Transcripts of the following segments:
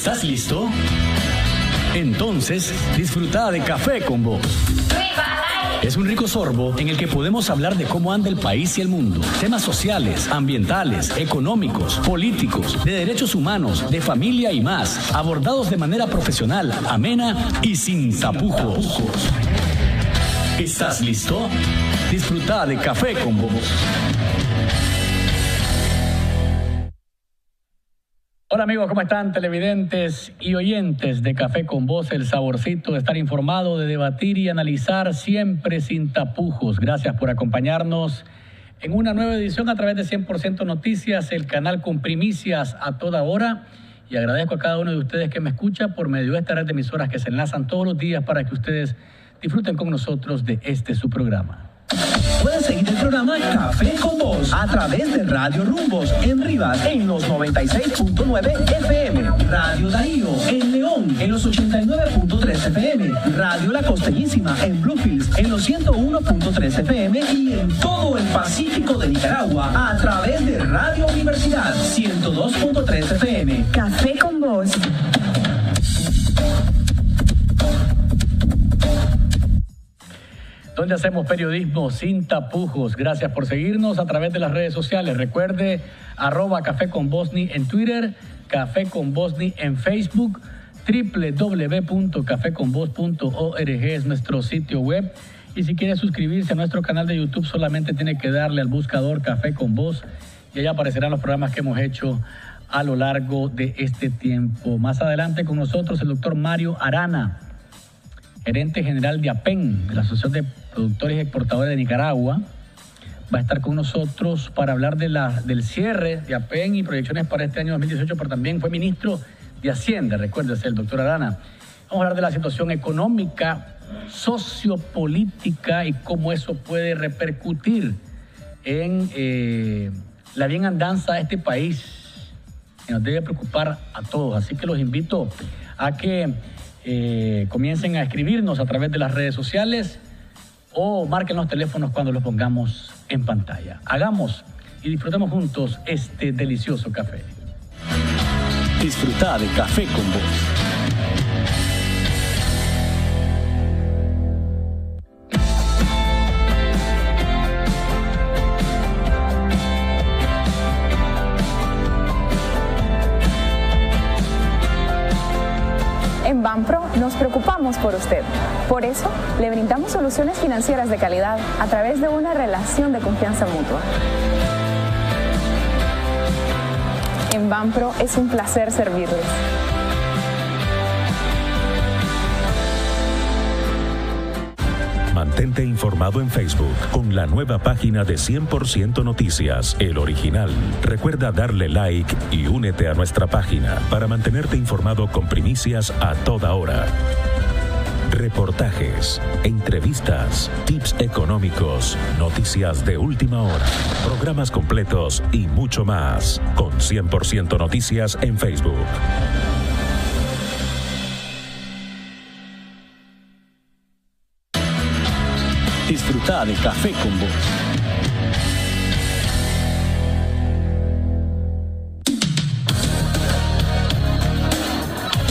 ¿Estás listo? Entonces, disfruta de Café con Vos. Es un rico sorbo en el que podemos hablar de cómo anda el país y el mundo. Temas sociales, ambientales, económicos, políticos, de derechos humanos, de familia y más. Abordados de manera profesional, amena y sin tapujos. ¿Estás listo? Disfruta de Café con Vos. Hola amigos, ¿cómo están? Televidentes y oyentes de Café con Vos, el saborcito de estar informado, de debatir y analizar siempre sin tapujos. Gracias por acompañarnos en una nueva edición a través de 100% Noticias, el canal con primicias a toda hora. Y agradezco a cada uno de ustedes que me escucha por medio de esta red de emisoras que se enlazan todos los días para que ustedes disfruten con nosotros de su programa. Puedes seguir el programa Café con Vos a través de Radio Rumbos en Rivas en los 96.9 FM, Radio Darío en León en los 89.3 FM, Radio La Costeñísima en Bluefields en los 101.3 FM y en todo el Pacífico de Nicaragua a través de Radio Universidad 102.3 FM. Café con Vos. Donde hacemos periodismo sin tapujos. Gracias por seguirnos a través de las redes sociales. Recuerde, @Café con Bosni en Twitter, Café con Bosni en Facebook, www.cafeconvos.org es nuestro sitio web. Y si quiere suscribirse a nuestro canal de YouTube, solamente tiene que darle al buscador Café con Vos y ahí aparecerán los programas que hemos hecho a lo largo de este tiempo. Más adelante con nosotros el doctor Mario Arana, gerente general de APEN, de la Asociación de Productores y Exportadores de Nicaragua, va a estar con nosotros para hablar del cierre de APEN y proyecciones para este año 2018, pero también fue ministro de Hacienda, recuérdese, el doctor Arana. Vamos a hablar de la situación económica, sociopolítica y cómo eso puede repercutir en la bien andanza de este país, que nos debe preocupar a todos. Así que los invito a que comiencen a escribirnos a través de las redes sociales o marquen los teléfonos cuando los pongamos en pantalla. Hagamos y disfrutemos juntos este delicioso café. Disfruta de Café con Vos. En Banpro nos preocupamos por usted. Por eso, le brindamos soluciones financieras de calidad a través de una relación de confianza mutua. En Banpro es un placer servirles. Mantente informado en Facebook con la nueva página de 100% Noticias, el original. Recuerda darle like y únete a nuestra página para mantenerte informado con primicias a toda hora. Reportajes, entrevistas, tips económicos, noticias de última hora, programas completos y mucho más con 100% Noticias en Facebook. Disfruta de Café con Vos.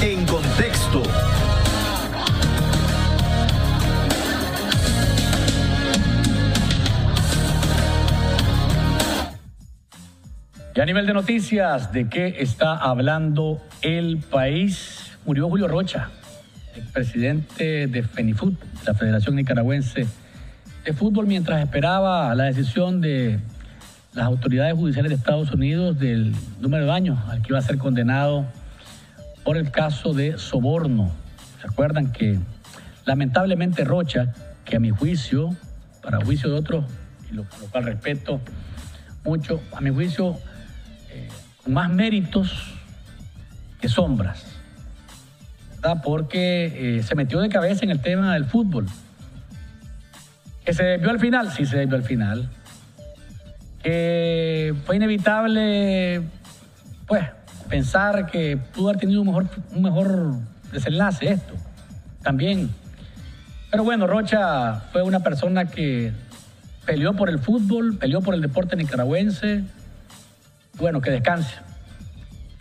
En contexto. Y a nivel de noticias, ¿de qué está hablando el país? Murió Julio Rocha, expresidente de FENIFUT, la Federación Nicaragüense de Fútbol, mientras esperaba la decisión de las autoridades judiciales de Estados Unidos del número de años al que iba a ser condenado por el caso de soborno. ¿Se acuerdan que lamentablemente Rocha, que a mi juicio, para juicio de otros, y lo cual respeto mucho, a mi juicio, con más méritos que sombras, ¿verdad? Porque se metió de cabeza en el tema del fútbol. ¿Que se desvió al final? Sí, se desvió al final. ¿Que fue inevitable, pues, pensar que pudo haber tenido un mejor desenlace esto? También. Pero bueno, Rocha fue una persona que peleó por el fútbol, peleó por el deporte nicaragüense. Bueno, que descanse.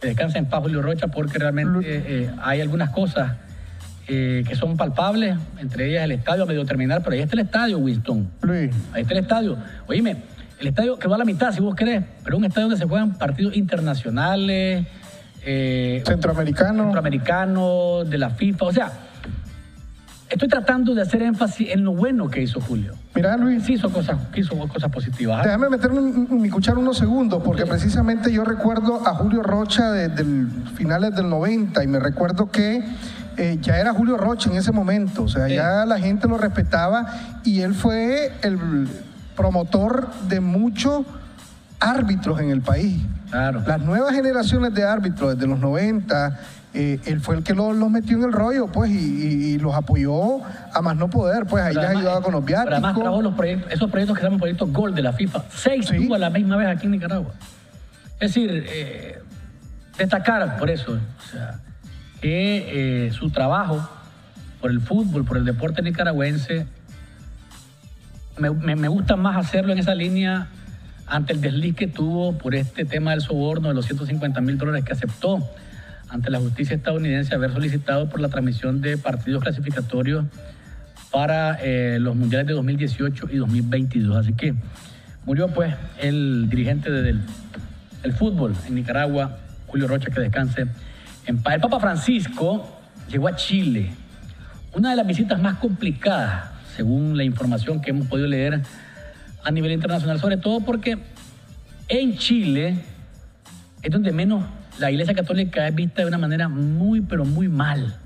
Que descanse en paz Julio Rocha, porque realmente hay algunas cosas que son palpables, entre ellas el estadio a medio terminar, pero ahí está el estadio, Winston. Luis. Ahí está el estadio. Oíme, el estadio quedó a la mitad, si vos querés, pero es un estadio donde se juegan partidos internacionales, centroamericanos, de la FIFA, o sea, estoy tratando de hacer énfasis en lo bueno que hizo Julio. Mira, Luis. Sí, hizo cosas positivas. Déjame meterme mi cuchara unos segundos, porque precisamente yo recuerdo a Julio Rocha desde finales del 90 y me recuerdo que ya era Julio Rocha en ese momento, o sea, ya la gente lo respetaba y él fue el promotor de muchos árbitros en el país. Claro. Las nuevas generaciones de árbitros desde los 90, él fue el que los metió en el rollo, pues, y los apoyó a más no poder, pues, ahí les ayudaba con los viáticos. Pero además trajo esos proyectos que se llaman proyectos Gol de la FIFA, 6 tuvo a la misma vez aquí en Nicaragua. Es decir, destacar por eso, o sea, que su trabajo por el fútbol, por el deporte nicaragüense, me gusta más hacerlo en esa línea ante el desliz que tuvo por este tema del soborno de los $150,000 que aceptó ante la justicia estadounidense haber solicitado por la transmisión de partidos clasificatorios para los mundiales de 2018 y 2022. Así que murió pues el dirigente del fútbol en Nicaragua, Julio Rocha, que descanse en paz. El Papa Francisco llegó a Chile, una de las visitas más complicadas, según la información que hemos podido leer a nivel internacional, sobre todo porque en Chile es donde menos la Iglesia Católica es vista de una manera muy, pero muy mal.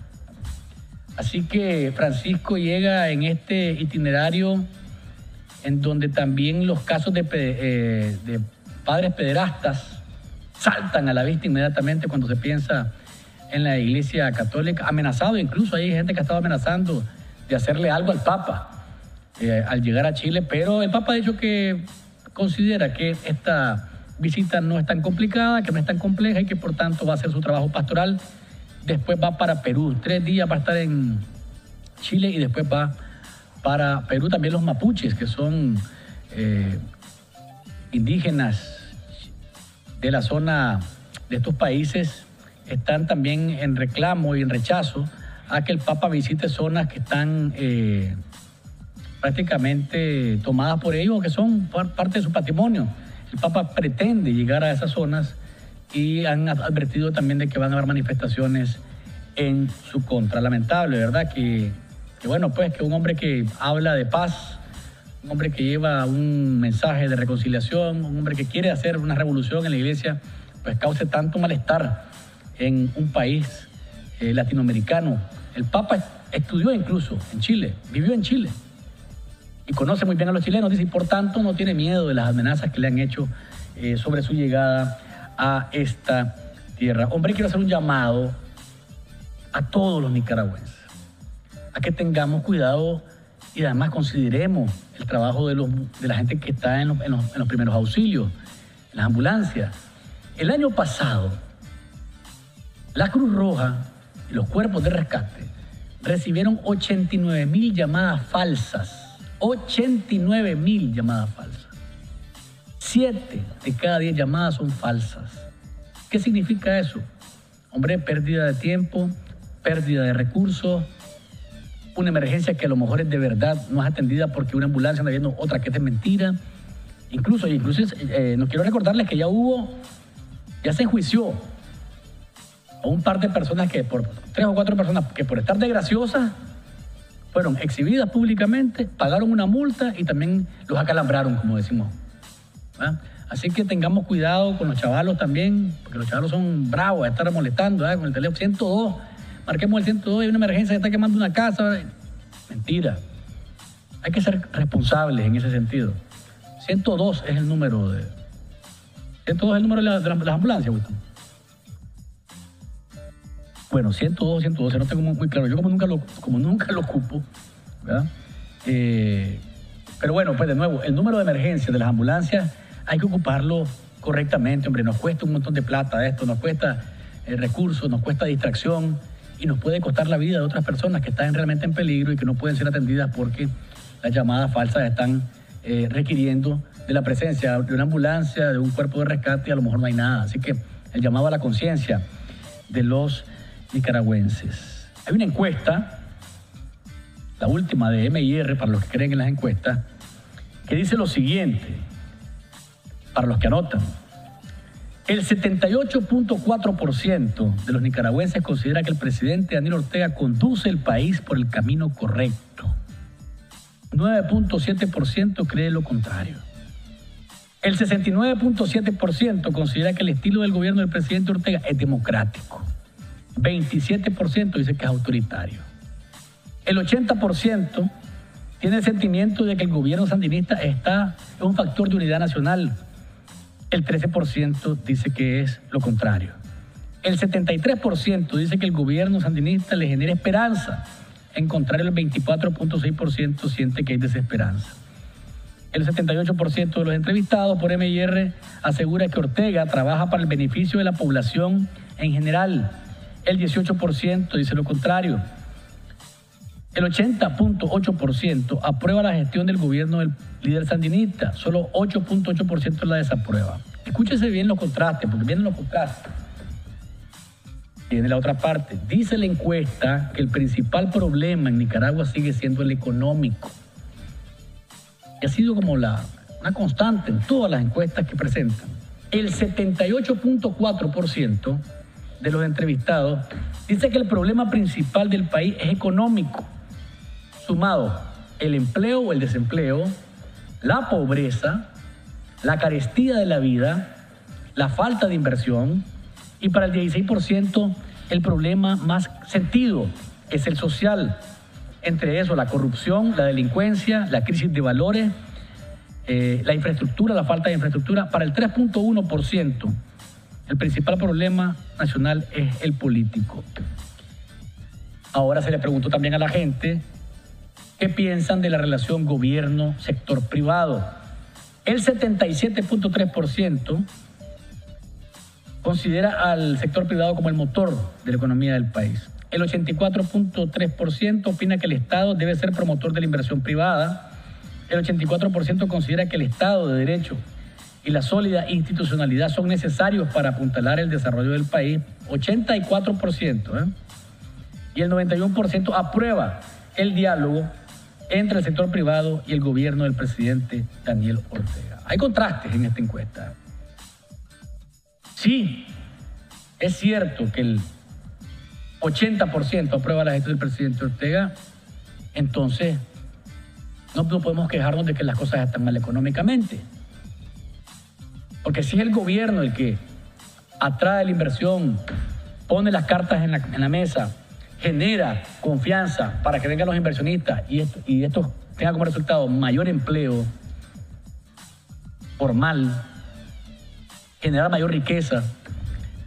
Así que Francisco llega en este itinerario en donde también los casos de padres pederastas saltan a la vista inmediatamente cuando se piensa en la Iglesia Católica, amenazado, incluso hay gente que ha estado amenazando de hacerle algo al Papa al llegar a Chile, pero el Papa ha dicho que considera que esta visita no es tan complicada, que no es tan compleja y que por tanto va a hacer su trabajo pastoral. Después va para Perú, 3 días va a estar en Chile y después va para Perú. También los mapuches, que son indígenas de la zona de estos países, están también en reclamo y en rechazo a que el Papa visite zonas que están prácticamente tomadas por ellos o que son parte de su patrimonio. El Papa pretende llegar a esas zonas y han advertido también de que van a haber manifestaciones en su contra. Lamentable, ¿verdad? Que bueno, pues que un hombre que habla de paz, un hombre que lleva un mensaje de reconciliación, un hombre que quiere hacer una revolución en la iglesia, pues cause tanto malestar en un país latinoamericano. El Papa estudió incluso en Chile, vivió en Chile y conoce muy bien a los chilenos, dice, y por tanto no tiene miedo de las amenazas que le han hecho sobre su llegada a esta tierra. Hombre, quiero hacer un llamado a todos los nicaragüenses, a que tengamos cuidado y además consideremos el trabajo de la gente que está en los primeros auxilios, en las ambulancias. El año pasado, la Cruz Roja y los cuerpos de rescate recibieron 89,000 llamadas falsas. 89,000 llamadas falsas. 7 de cada 10 llamadas son falsas. ¿Qué significa eso? Hombre, pérdida de tiempo, pérdida de recursos, una emergencia que a lo mejor es de verdad, no es atendida porque una ambulancia anda viendo otra que es de mentira. Incluso no quiero recordarles que ya se enjuició a un par de personas 3 o 4 personas que por estar de graciosas fueron exhibidas públicamente, pagaron una multa y también los acalambraron, como decimos. ¿Ah? Así que tengamos cuidado con los chavalos también, porque los chavalos son bravos a estar molestando con el teléfono. 102, marquemos el 102, hay una emergencia, está quemando una casa. Mentira. Hay que ser responsables en ese sentido. 102 es el número de... 102 es el número de las ambulancias, Gustavo. Bueno, 102, no tengo muy claro. Yo como nunca lo ocupo, ¿verdad? Pero bueno, pues de nuevo, el número de emergencias de las ambulancias hay que ocuparlo correctamente, hombre. Nos cuesta un montón de plata esto, nos cuesta recursos, nos cuesta distracción y nos puede costar la vida de otras personas que están realmente en peligro y que no pueden ser atendidas porque las llamadas falsas están requiriendo de la presencia de una ambulancia, de un cuerpo de rescate y a lo mejor no hay nada. Así que el llamado a la conciencia de los nicaragüenses. Hay una encuesta, la última de MIR, para los que creen en las encuestas, que dice lo siguiente, para los que anotan. El 78.4% de los nicaragüenses considera que el presidente Daniel Ortega conduce el país por el camino correcto. 9.7% cree lo contrario. El 69.7% considera que el estilo del gobierno del presidente Ortega es democrático. 27% dice que es autoritario. El 80% tiene el sentimiento de que el gobierno sandinista es un factor de unidad nacional. El 13% dice que es lo contrario. El 73% dice que el gobierno sandinista le genera esperanza. En contrario, el 24.6% siente que hay desesperanza. El 78% de los entrevistados por MIR asegura que Ortega trabaja para el beneficio de la población en general. El 18% dice lo contrario. El 80.8% aprueba la gestión del gobierno del líder sandinista. Solo 8.8% la desaprueba. Escúchese bien los contrastes, porque vienen los contrastes. Viene la otra parte. Dice la encuesta que el principal problema en Nicaragua sigue siendo el económico. Y ha sido como una constante en todas las encuestas que presentan. El 78.4% de los entrevistados dice que el problema principal del país es económico, sumado el empleo o el desempleo, la pobreza, la carestía de la vida, la falta de inversión, y para el 16% el problema más sentido es el social. Entre eso, la corrupción, la delincuencia, la crisis de valores, la infraestructura, la falta de infraestructura. Para el 3.1%, el principal problema nacional es el político. Ahora se le preguntó también a la gente qué piensan de la relación gobierno-sector privado. El 77.3% considera al sector privado como el motor de la economía del país. El 84.3% opina que el Estado debe ser promotor de la inversión privada. El 84% considera que el Estado de Derecho y la sólida institucionalidad son necesarios para apuntalar el desarrollo del país. 84%. Y el 91% aprueba el diálogo entre el sector privado y el gobierno del presidente Daniel Ortega. Hay contrastes en esta encuesta. Sí, es cierto que el 80% aprueba la gestión del presidente Ortega, entonces no podemos quejarnos de que las cosas están mal económicamente. Porque si es el gobierno el que atrae la inversión, pone las cartas en la mesa, genera confianza para que vengan los inversionistas y esto tenga como resultado mayor empleo formal, generar mayor riqueza,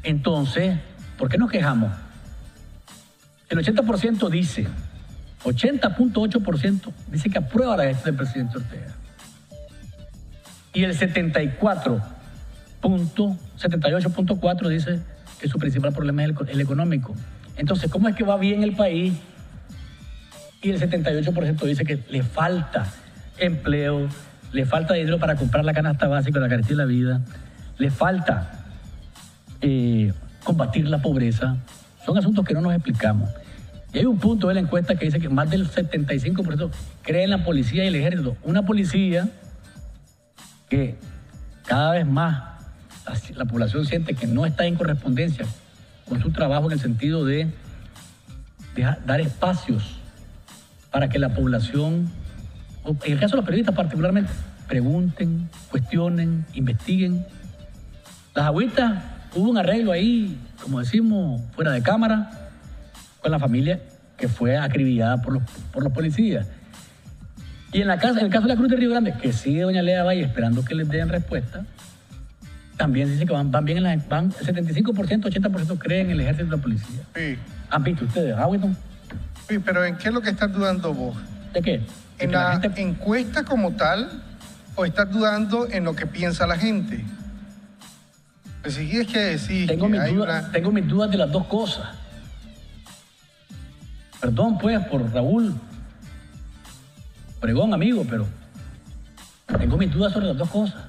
entonces, ¿por qué nos quejamos? El 80% dice, 80.8% dice que aprueba la gestión del presidente Ortega. Y el 78.4% dice que su principal problema es el económico. Entonces, ¿cómo es que va bien el país? Y el 78% dice que le falta empleo, le falta dinero para comprar la canasta básica, la carestía de la vida, le falta combatir la pobreza. Son asuntos que no nos explicamos. Y hay un punto de la encuesta que dice que más del 75% cree en la policía y el ejército. Una policía que cada vez más la población siente que no está en correspondencia con su trabajo en el sentido de dar espacios para que la población, en el caso de los periodistas particularmente, pregunten, cuestionen, investiguen. Las agüitas, hubo un arreglo ahí, como decimos, fuera de cámara, con la familia que fue acribillada por los policías. Y en el caso de la Cruz de Río Grande, que sigue doña Lea Valle esperando que les den respuesta, también dice que van bien el 75%, 80% creen en el ejército y la policía. Sí. ¿Han visto ustedes, Hamilton? Sí, pero ¿en qué es lo que estás dudando vos? ¿De qué? ¿En la encuesta como tal o estás dudando en lo que piensa la gente? Pues si es que decir tengo mis dudas de las dos cosas. Perdón, pues, por Raúl Obregón, amigo, pero tengo mis dudas sobre las dos cosas.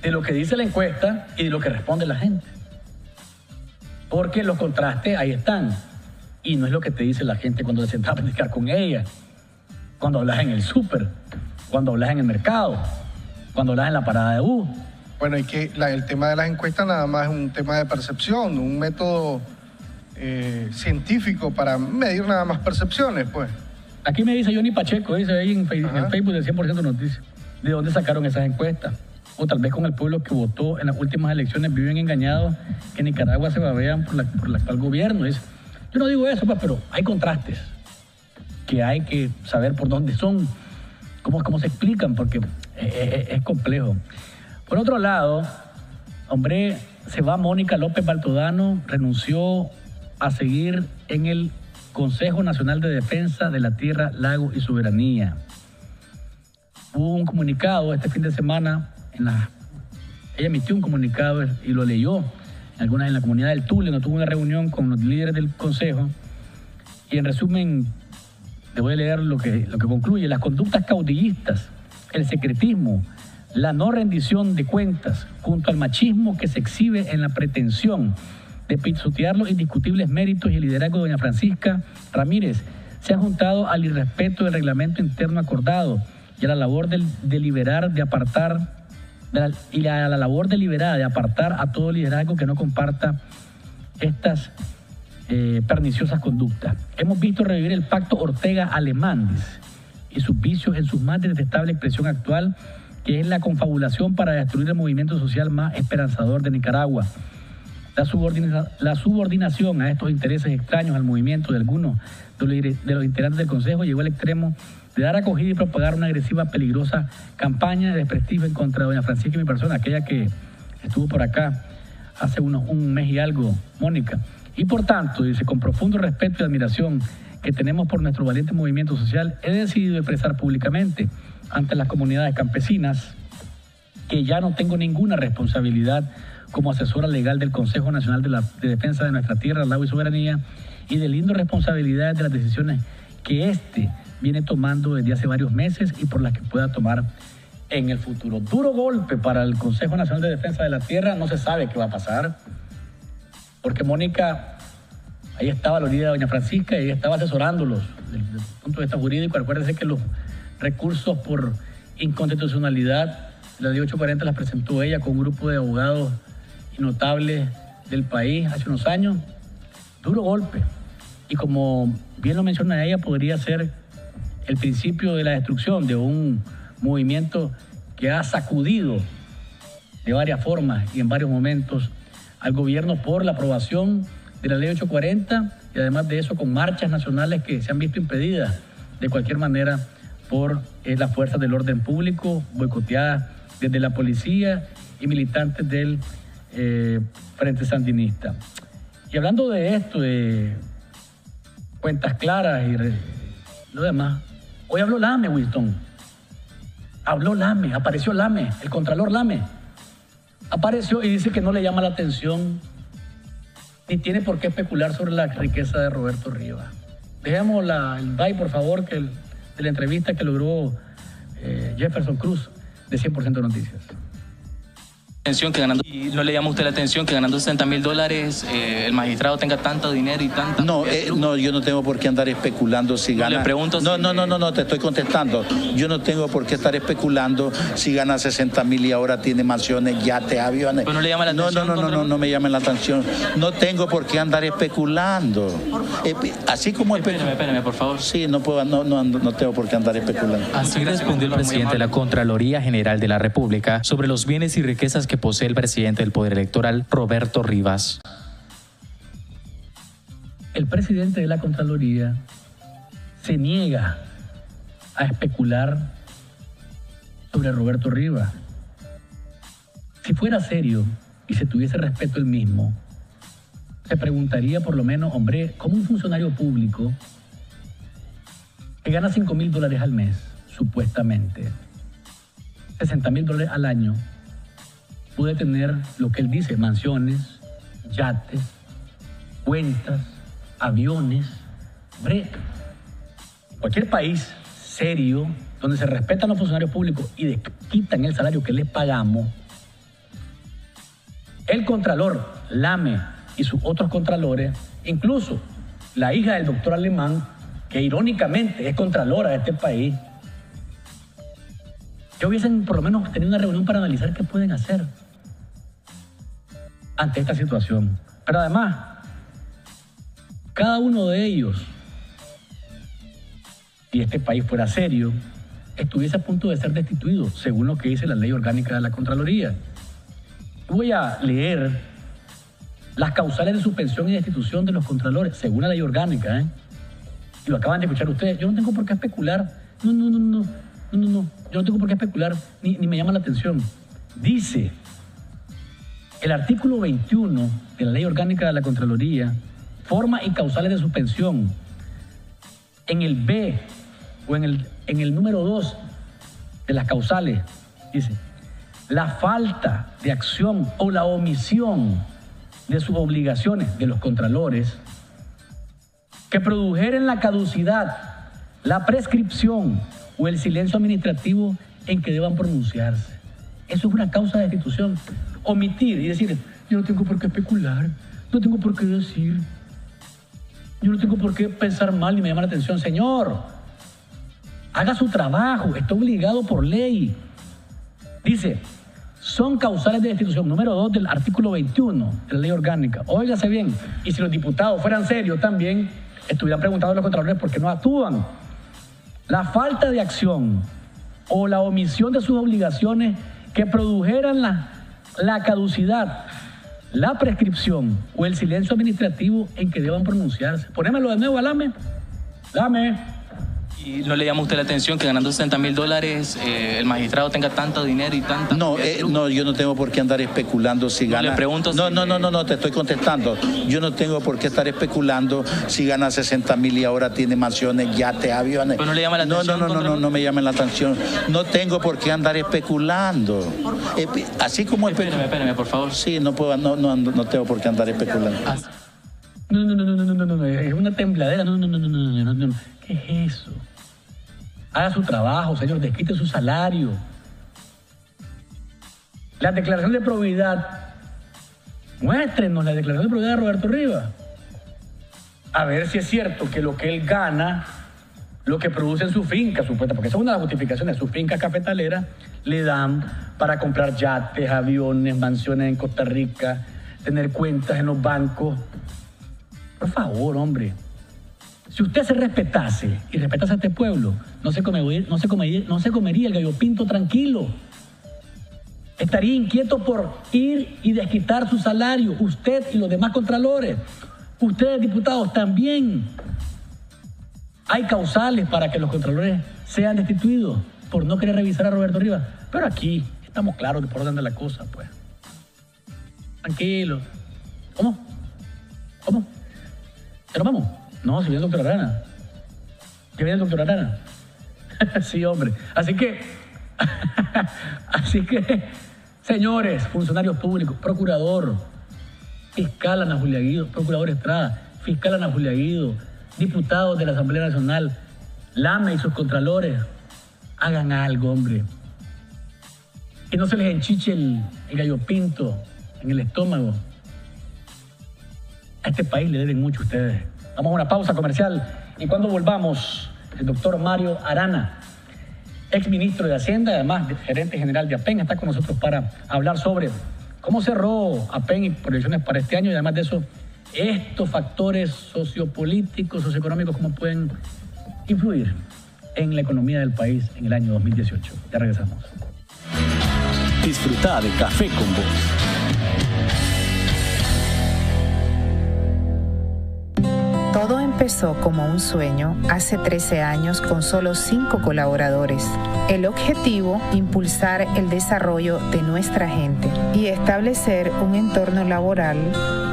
de lo que dice la encuesta y de lo que responde la gente. Porque los contrastes ahí están. Y no es lo que te dice la gente cuando te sientas a platicar con ella, cuando hablas en el súper, cuando hablas en el mercado, cuando hablas en la parada de bus. Bueno, y que el tema de las encuestas nada más es un tema de percepción, un método científico para medir nada más percepciones, pues. Aquí me dice Johnny Pacheco, dice ahí en el Facebook de 100% Noticias, ¿de dónde sacaron esas encuestas? O tal vez con el pueblo que votó en las últimas elecciones viven engañados que Nicaragua se babean por el actual gobierno. Dice, yo no digo eso, pues, pero hay contrastes que hay que saber por dónde son, cómo se explican, porque es complejo. Por otro lado, hombre, se va Mónica López Baltodano, renunció a seguir en el Consejo Nacional de Defensa de la Tierra, Lago y Soberanía. Hubo un comunicado este fin de semana, ella emitió un comunicado y lo leyó en la comunidad del Tule, donde tuvo una reunión con los líderes del Consejo, y en resumen, le voy a leer lo que concluye: las conductas caudillistas, el secretismo, la no rendición de cuentas, junto al machismo que se exhibe en la pretensión de pisotear los indiscutibles méritos y el liderazgo de doña Francisca Ramírez, se han juntado al irrespeto del reglamento interno acordado y a la labor deliberada de apartar a todo liderazgo que no comparta estas perniciosas conductas. Hemos visto revivir el pacto Ortega-Alemán y sus vicios en su más detestable expresión actual, que es la confabulación para destruir el movimiento social más esperanzador de Nicaragua. La subordinación a estos intereses extraños al movimiento de algunos de los integrantes del Consejo llegó al extremo de dar acogida y propagar una agresiva, peligrosa campaña de desprestigio en contra de doña Francisca y mi persona, aquella que estuvo por acá hace un mes y algo, Mónica. Y por tanto, dice, con profundo respeto y admiración que tenemos por nuestro valiente movimiento social, he decidido expresar públicamente ante las comunidades campesinas que ya no tengo ninguna responsabilidad como asesora legal del Consejo Nacional de Defensa de nuestra Tierra, Lago y Soberanía, y delindo responsabilidades de las decisiones que viene tomando desde hace varios meses y por las que pueda tomar en el futuro. Duro golpe para el Consejo Nacional de Defensa de la Tierra, no se sabe qué va a pasar, porque Mónica ahí estaba a la orilla de doña Francisca y ella estaba asesorándolos desde el punto de vista jurídico. Acuérdense que los recursos por inconstitucionalidad, la ley 840 las presentó ella con un grupo de abogados y notables del país hace unos años. Duro golpe. Y como bien lo menciona ella, podría ser el principio de la destrucción de un movimiento que ha sacudido de varias formas y en varios momentos al gobierno por la aprobación de la ley 840 y además de eso con marchas nacionales que se han visto impedidas de cualquier manera por las fuerzas del orden público, boicoteadas desde la policía y militantes del Frente Sandinista. Y hablando de esto, de cuentas claras y lo demás, hoy habló Lame, Winston. Habló Lame, apareció Lame, el contralor Lame. Apareció y dice que no le llama la atención ni tiene por qué especular sobre la riqueza de Roberto Rivas. Dejemos el bye, por favor, de la entrevista que logró Jefferson Cruz de 100% Noticias. Que ganando, y no le llama a usted la atención que ganando $60,000 el magistrado tenga tanto dinero y tanta... No, yo no tengo por qué andar especulando si gana... Le pregunto no, te estoy contestando. Yo no tengo por qué estar especulando si gana 60,000 y ahora tiene mansiones, yates, aviones. ¿Pero no le llama la atención? No me llama la atención. No tengo por qué andar especulando. Así como... Espérame, por favor. Sí, no tengo por qué andar especulando. Así respondió el presidente de la Contraloría General de la República sobre los bienes y riquezas que posee el presidente del Poder Electoral, Roberto Rivas. El presidente de la Contraloría se niega a especular sobre Roberto Rivas. Si fuera serio y se tuviese respeto él mismo, se preguntaría por lo menos, hombre, ¿cómo un funcionario público que gana $5,000 al mes, supuestamente, $60,000 al año, puede tener lo que él dice, mansiones, yates, cuentas, aviones? Hombre, cualquier país serio, donde se respetan los funcionarios públicos y quitan el salario que les pagamos, el contralor Lame y sus otros contralores, incluso la hija del doctor Alemán, que irónicamente es contralora de este país, que hubiesen por lo menos tenido una reunión para analizar qué pueden hacer ante esta situación. Pero además, cada uno de ellos, si este país fuera serio, estuviese a punto de ser destituido, según lo que dice la ley orgánica de la Contraloría. Voy a leer las causales de suspensión y destitución de los contralores, según la ley orgánica, y lo acaban de escuchar ustedes. Yo no tengo por qué especular, yo no tengo por qué especular, ni me llama la atención. Dice el artículo 21 de la ley orgánica de la Contraloría, forma y causales de suspensión. En el B o en el número 2 de las causales, dice, la falta de acción o la omisión de sus obligaciones de los contralores que produjeren la caducidad, la prescripción o el silencio administrativo en que deban pronunciarse. Eso es una causa de destitución. Omitir y decir, yo no tengo por qué especular, no tengo por qué decir, yo no tengo por qué pensar mal ni me llama la atención. Señor, haga su trabajo, está obligado por ley. Dice, son causales de destitución, número 2 del artículo 21 de la ley orgánica. Óigase bien, y si los diputados fueran serios también, estuvieran preguntando a los contralores por qué no actúan. La falta de acción o la omisión de sus obligaciones que produjeran la caducidad, la prescripción o el silencio administrativo en que deban pronunciarse. Ponémelo de nuevo, Lame. Lame. ¿Y no le llama a usted la atención que ganando $60,000 el magistrado tenga tanto dinero y tanta... No, yo no tengo por qué andar especulando si gana... Le pregunto No, te estoy contestando. Yo no tengo por qué estar especulando si gana 60,000 y ahora tiene mansiones, yates, aviones. ¿Pero no le llama la atención? No me llama la atención. No tengo por qué andar especulando. Así como... Espérame, por favor. Sí, no tengo por qué andar especulando. No, es una tembladera. No. ¿Qué es eso? Haga su trabajo, señor, desquite su salario. La declaración de probidad, muéstrenos la declaración de probidad de Roberto Rivas. A ver si es cierto que lo que él gana, lo que produce en su finca, supuesta, porque esa es una de las justificaciones, su finca cafetalera, le dan para comprar yates, aviones, mansiones en Costa Rica, tener cuentas en los bancos. Por favor, hombre. Si usted se respetase y respetase a este pueblo, no se comería el gallo pinto tranquilo. Estaría inquieto por ir y desquitar su salario, usted y los demás contralores. Ustedes, diputados, también. Hay causales para que los contralores sean destituidos por no querer revisar a Roberto Rivas. Pero aquí estamos claros de por dónde anda la cosa, pues. Tranquilo. ¿Cómo? ¿Ya nos vamos? No, si viene el doctor Arana. ¿Ya viene el doctor Arana? Sí, hombre. Así que, señores, funcionarios públicos, procurador, fiscal Ana Julia Guido, procurador Estrada, fiscal Ana Julia Guido, diputados de la Asamblea Nacional, Lame y sus contralores, hagan algo, hombre. Que no se les enchiche el gallo pinto en el estómago. A este país le deben mucho a ustedes. Vamos a una pausa comercial y cuando volvamos, el doctor Mario Arana, exministro de Hacienda, además gerente general de APEN, está con nosotros para hablar sobre cómo cerró APEN y proyecciones para este año y además de eso, estos factores sociopolíticos, socioeconómicos, cómo pueden influir en la economía del país en el año 2018. Ya regresamos. Disfruta de Café con Voz. Todo empezó como un sueño hace 13 años con solo 5 colaboradores. El objetivo, impulsar el desarrollo de nuestra gente y establecer un entorno laboral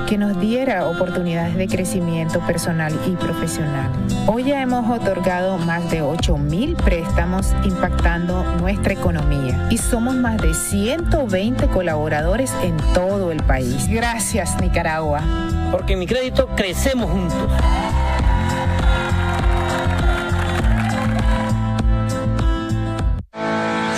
que nos diera oportunidades de crecimiento personal y profesional. Hoy ya hemos otorgado más de 8,000 préstamos impactando nuestra economía y somos más de 120 colaboradores en todo el país. Gracias, Nicaragua. Porque en Mi Crédito crecemos juntos.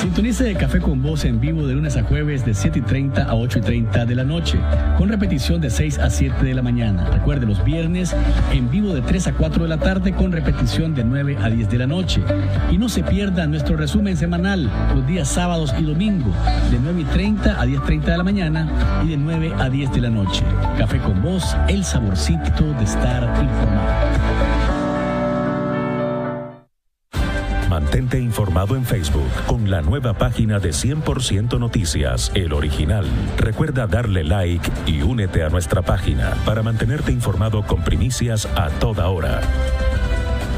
Sintonice Café con Voz en vivo de lunes a jueves de 7:30 a 8:30 de la noche, con repetición de 6 a 7 de la mañana. Recuerde, los viernes en vivo de 3 a 4 de la tarde, con repetición de 9 a 10 de la noche. Y no se pierda nuestro resumen semanal los días sábados y domingo de 9:30 a 10:30 de la mañana y de 9 a 10 de la noche. Café con Voz, el saborcito de estar informado. Mantente informado en Facebook con la nueva página de 100% Noticias, El Original. Recuerda darle like y únete a nuestra página para mantenerte informado con primicias a toda hora.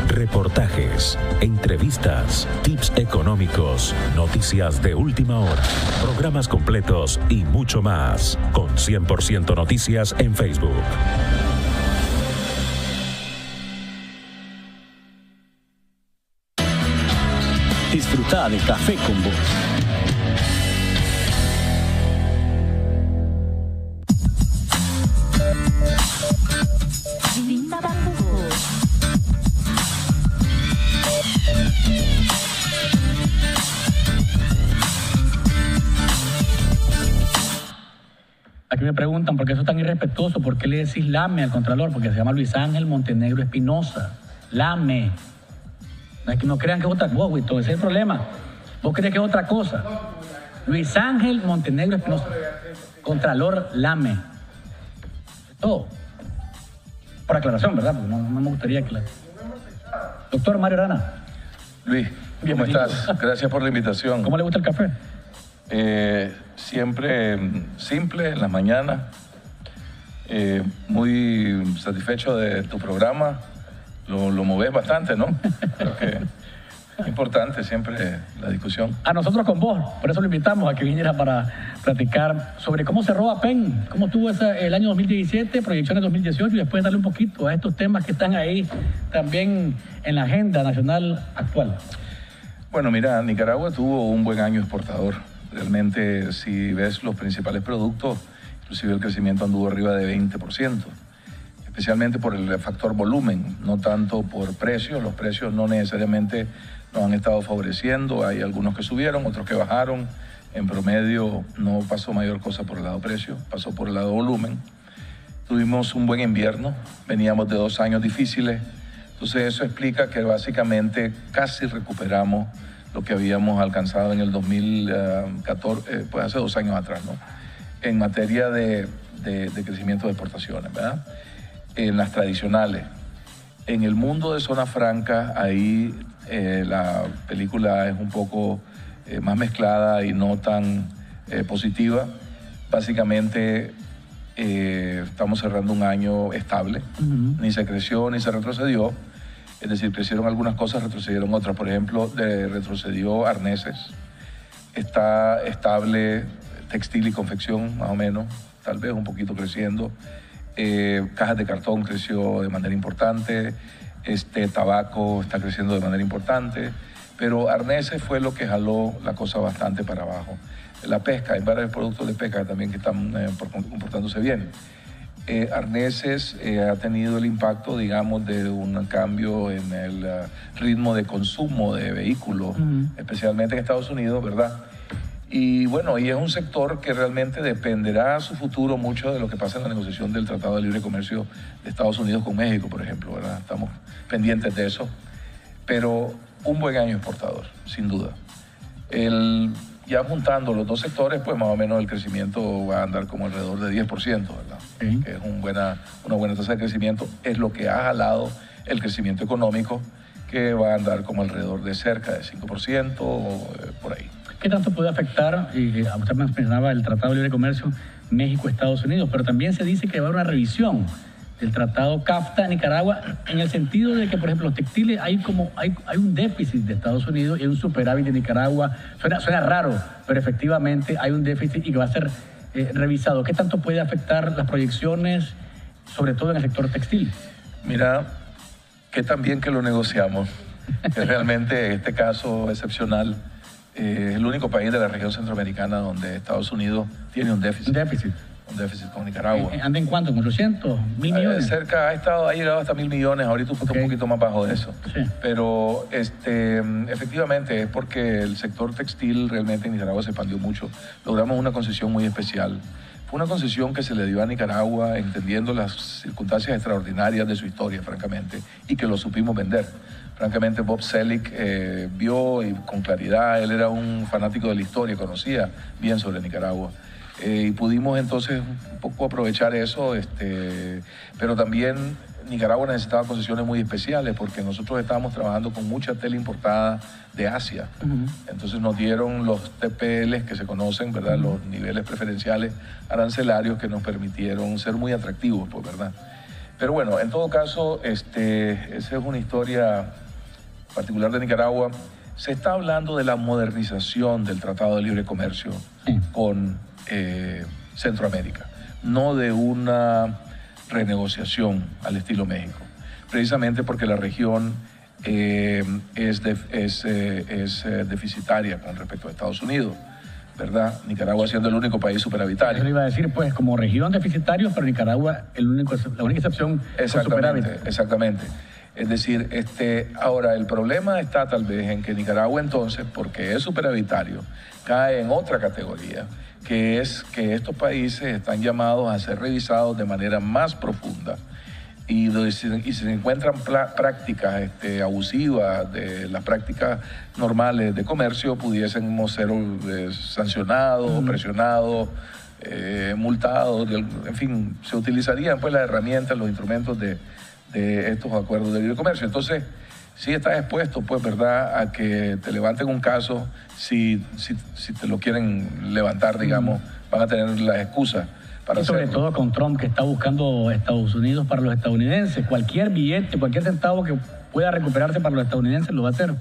Reportajes, entrevistas, tips económicos, noticias de última hora, programas completos y mucho más con 100% Noticias en Facebook. Disfruta de Café con Voz. Aquí me preguntan por qué eso es tan irrespetuoso, por qué le decís Lame al Contralor, porque se llama Luis Ángel Montenegro Espinosa. Lame. No crean que es otra cosa, ese es el problema. Vos crees que es otra cosa. Luis Ángel Montenegro Espinosa, Contralor Lame. Todo. Por aclaración, ¿verdad? Porque no me gustaría que la... Doctor Mario Arana. Luis, ¿cómo estás? Gracias por la invitación. ¿Cómo le gusta el café? Siempre simple en las mañanas. Muy satisfecho de tu programa. Lo moves bastante, ¿no? Creo que es importante siempre la discusión. A nosotros con vos, por eso lo invitamos a que viniera para platicar sobre cómo cerró APEN, cómo estuvo el año 2017, proyecciones 2018 y después darle un poquito a estos temas que están ahí también en la agenda nacional actual. Bueno, mira, Nicaragua tuvo un buen año exportador. Realmente, si ves los principales productos, inclusive el crecimiento anduvo arriba de 20%. Especialmente por el factor volumen, no tanto por precios. Los precios no necesariamente nos han estado favoreciendo. Hay algunos que subieron, otros que bajaron. En promedio no pasó mayor cosa por el lado precio, pasó por el lado volumen. Tuvimos un buen invierno, veníamos de 2 años difíciles. Entonces eso explica que básicamente casi recuperamos lo que habíamos alcanzado en el 2014, pues hace 2 años atrás, ¿no? En materia de crecimiento de exportaciones, ¿verdad? En las tradicionales. En el mundo de zona franca, ahí la película es un poco más mezclada y no tan positiva. Básicamente estamos cerrando un año estable. Ni se creció ni se retrocedió. Es decir, crecieron algunas cosas, retrocedieron otras. Por ejemplo, retrocedió arneses. Está estable textil y confección, más o menos, tal vez un poquito creciendo. Cajas de cartón creció de manera importante, tabaco está creciendo de manera importante, pero arneses fue lo que jaló la cosa bastante para abajo. La pesca, hay varios productos de pesca también que están comportándose bien. Arneses ha tenido el impacto, digamos, de un cambio en el ritmo de consumo de vehículos, especialmente en Estados Unidos, ¿verdad? Y bueno, y es un sector que realmente dependerá su futuro mucho de lo que pasa en la negociación del Tratado de Libre Comercio de Estados Unidos con México, por ejemplo, ¿verdad? Estamos pendientes de eso. Pero un buen año exportador, sin duda. Ya juntando los dos sectores, pues más o menos el crecimiento va a andar como alrededor de 10%, ¿verdad? Que es una buena tasa de crecimiento. Es lo que ha jalado el crecimiento económico, que va a andar como alrededor de cerca de 5% por ahí. ¿Qué tanto puede afectar, y usted mencionaba el Tratado de Libre Comercio México-Estados Unidos, pero también se dice que va a haber una revisión del Tratado CAFTA-Nicaragua en el sentido de que, por ejemplo, los textiles hay un déficit de Estados Unidos y hay un superávit de Nicaragua? Suena raro, pero efectivamente hay un déficit y que va a ser revisado. ¿Qué tanto puede afectar las proyecciones, sobre todo en el sector textil? Mira, que también que lo negociamos. Que realmente este caso excepcional es el único país de la región centroamericana donde Estados Unidos tiene un déficit. un déficit con Nicaragua. ¿Anda en cuánto? ¿En 800? ¿1.000 millones? Ha llegado hasta 1.000 millones, ahorita está un poquito más bajo de eso. Sí. Pero efectivamente es porque el sector textil realmente en Nicaragua se expandió mucho. Logramos una concesión muy especial. Fue una concesión que se le dio a Nicaragua entendiendo las circunstancias extraordinarias de su historia, francamente, y que lo supimos vender. Francamente, Bob Selig vio y con claridad, él era un fanático de la historia, conocía bien sobre Nicaragua. Y pudimos entonces un poco aprovechar eso, pero también Nicaragua necesitaba concesiones muy especiales porque nosotros estábamos trabajando con mucha tela importada de Asia. Entonces nos dieron los TPLs que se conocen, ¿verdad? Los niveles preferenciales arancelarios que nos permitieron ser muy atractivos, pues, ¿verdad? Pero bueno, en todo caso, esa es una historia particular de Nicaragua. Se está hablando de la modernización del Tratado de Libre Comercio con Centroamérica, no de una renegociación al estilo México, precisamente porque la región es deficitaria con respecto a Estados Unidos, ¿verdad? Nicaragua siendo el único país superavitario. Eso iba a decir, pues, como región deficitario, pero Nicaragua la única excepción con superávit. Exactamente. Es decir, ahora el problema está tal vez en que Nicaragua entonces, porque es superavitario, cae en otra categoría, que es que estos países están llamados a ser revisados de manera más profunda y si se encuentran prácticas abusivas de las prácticas normales de comercio, pudiésemos ser sancionados, presionados, multados, en fin, se utilizarían pues las herramientas, los instrumentos de estos acuerdos de libre comercio. Entonces, sí estás expuesto, pues, ¿verdad?, a que te levanten un caso, si te lo quieren levantar, digamos, van a tener las excusas para hacerlo. Sobre todo con Trump, que está buscando Estados Unidos para los estadounidenses. Cualquier billete, cualquier centavo que pueda recuperarse para los estadounidenses lo va a hacer.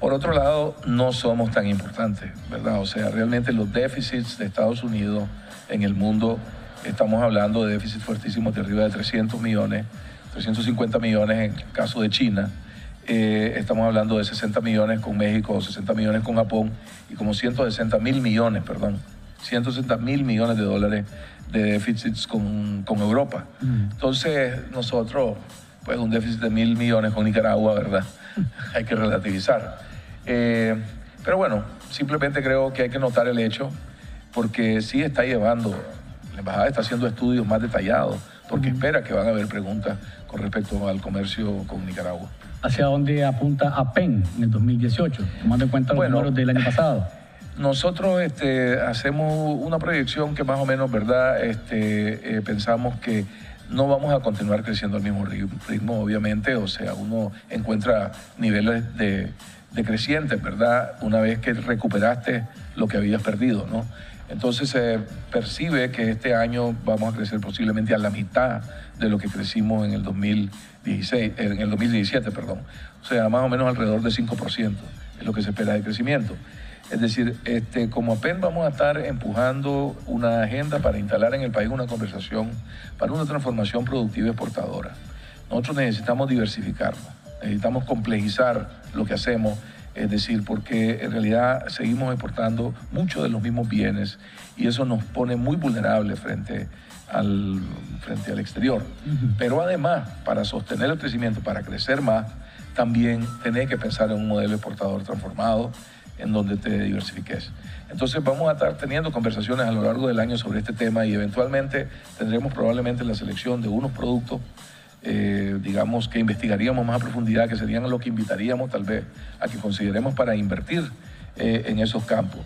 Por otro lado, no somos tan importantes, ¿verdad? O sea, realmente los déficits de Estados Unidos en el mundo, estamos hablando de déficits fuertísimos de arriba de 300 millones, 350 millones en el caso de China. Estamos hablando de 60 millones con México, 60 millones con Japón y como 160 mil millones de dólares de déficits con Europa. Entonces, nosotros, pues un déficit de 1.000 millones con Nicaragua, ¿verdad? Hay que relativizar. Pero bueno, simplemente creo que hay que notar el hecho porque sí está llevando, la embajada está haciendo estudios más detallados porque espera que van a haber preguntas con respecto al comercio con Nicaragua. ¿Hacia dónde apunta APEN en el 2018, tomando en cuenta los números del año pasado? Nosotros hacemos una proyección que más o menos, ¿verdad? Pensamos que no vamos a continuar creciendo al mismo ritmo, obviamente. O sea, uno encuentra niveles de crecientes, ¿verdad? Una vez que recuperaste lo que habías perdido, ¿no? Entonces se percibe que este año vamos a crecer posiblemente a la mitad de lo que crecimos en el 2017, perdón. O sea, más o menos alrededor de 5% es lo que se espera de crecimiento. Es decir, como APEN vamos a estar empujando una agenda para instalar en el país una conversación para una transformación productiva y exportadora. Nosotros necesitamos diversificarnos, necesitamos complejizar lo que hacemos, es decir, porque en realidad seguimos exportando muchos de los mismos bienes y eso nos pone muy vulnerables frente al exterior. Pero además, para sostener el crecimiento, para crecer más, también tenés que pensar en un modelo exportador transformado en donde te diversifiques. Entonces vamos a estar teniendo conversaciones a lo largo del año sobre este tema y eventualmente tendremos probablemente la selección de unos productos digamos que investigaríamos más a profundidad, que serían lo que invitaríamos tal vez a que consideremos para invertir en esos campos.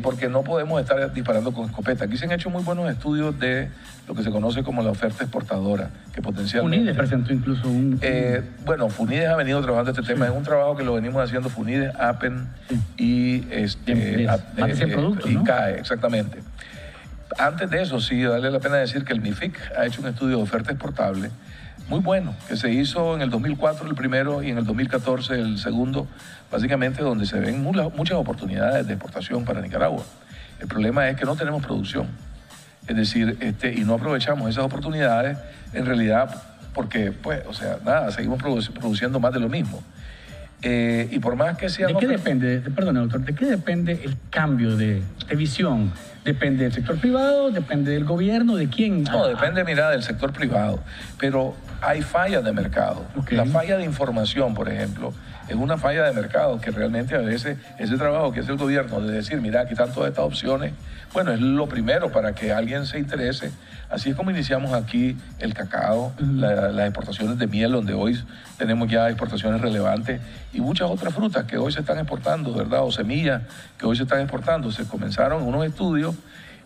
Porque no podemos estar disparando con escopeta. Aquí se han hecho muy buenos estudios de lo que se conoce como la oferta exportadora, que potencialmente... FUNIDES presentó incluso un... bueno, FUNIDES ha venido trabajando este tema. Es un trabajo que lo venimos haciendo FUNIDES, APEN y... más de 100 productos, y ¿no? CAE, exactamente. Antes de eso, sí, vale la pena decir que el MIFIC ha hecho un estudio de oferta exportable muy bueno, que se hizo en el 2004 el primero y en el 2014 el segundo, básicamente donde se ven muchas oportunidades de exportación para Nicaragua. El problema es que no tenemos producción, es decir, y no aprovechamos esas oportunidades en realidad porque, pues, o sea, nada, seguimos produciendo más de lo mismo. Y por más que sea... ¿De qué depende, perdón, doctor, de qué depende el cambio de visión ¿Depende del sector privado? ¿Depende del gobierno? ¿De quién? No, depende, mira, del sector privado. Pero hay fallas de mercado. Okay. La falla de información, por ejemplo, es una falla de mercado que realmente a veces ese trabajo que hace el gobierno de decir, mira, aquí están todas estas opciones, bueno, es lo primero para que alguien se interese. Así es como iniciamos aquí el cacao, las exportaciones de miel, donde hoy tenemos ya exportaciones relevantes, y muchas otras frutas que hoy se están exportando, ¿verdad? O semillas que hoy se están exportando. Se comenzaron unos estudios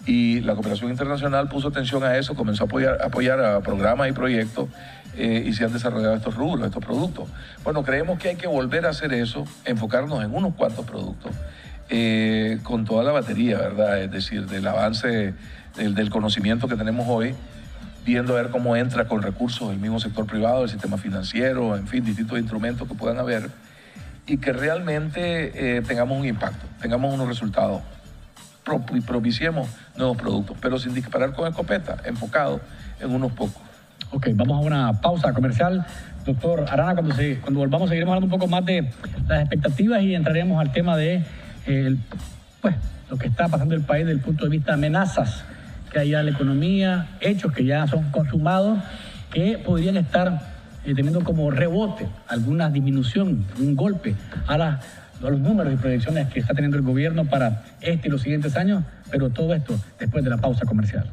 y la cooperación internacional puso atención a eso, comenzó a apoyar a programas y proyectos y se han desarrollado estos rubros, estos productos. Bueno, creemos que hay que volver a hacer eso, enfocarnos en unos cuantos productos, con toda la batería, ¿verdad? Es decir, del avance del conocimiento que tenemos hoy, viendo a ver cómo entra con recursos del mismo sector privado, el sistema financiero, en fin, distintos instrumentos que puedan haber, y que realmente tengamos un impacto, tengamos unos resultados, propiciemos nuevos productos, pero sin disparar con escopeta, enfocado en unos pocos. Ok, vamos a una pausa comercial. Doctor Arana, cuando volvamos seguiremos hablando un poco más de las expectativas y entraremos al tema de lo que está pasando en el país desde el punto de vista de amenazas que hay a la economía, hechos que ya son consumados, que podrían estar teniendo como rebote alguna disminución, un golpe a los números y proyecciones que está teniendo el gobierno para este y los siguientes años, pero todo esto después de la pausa comercial.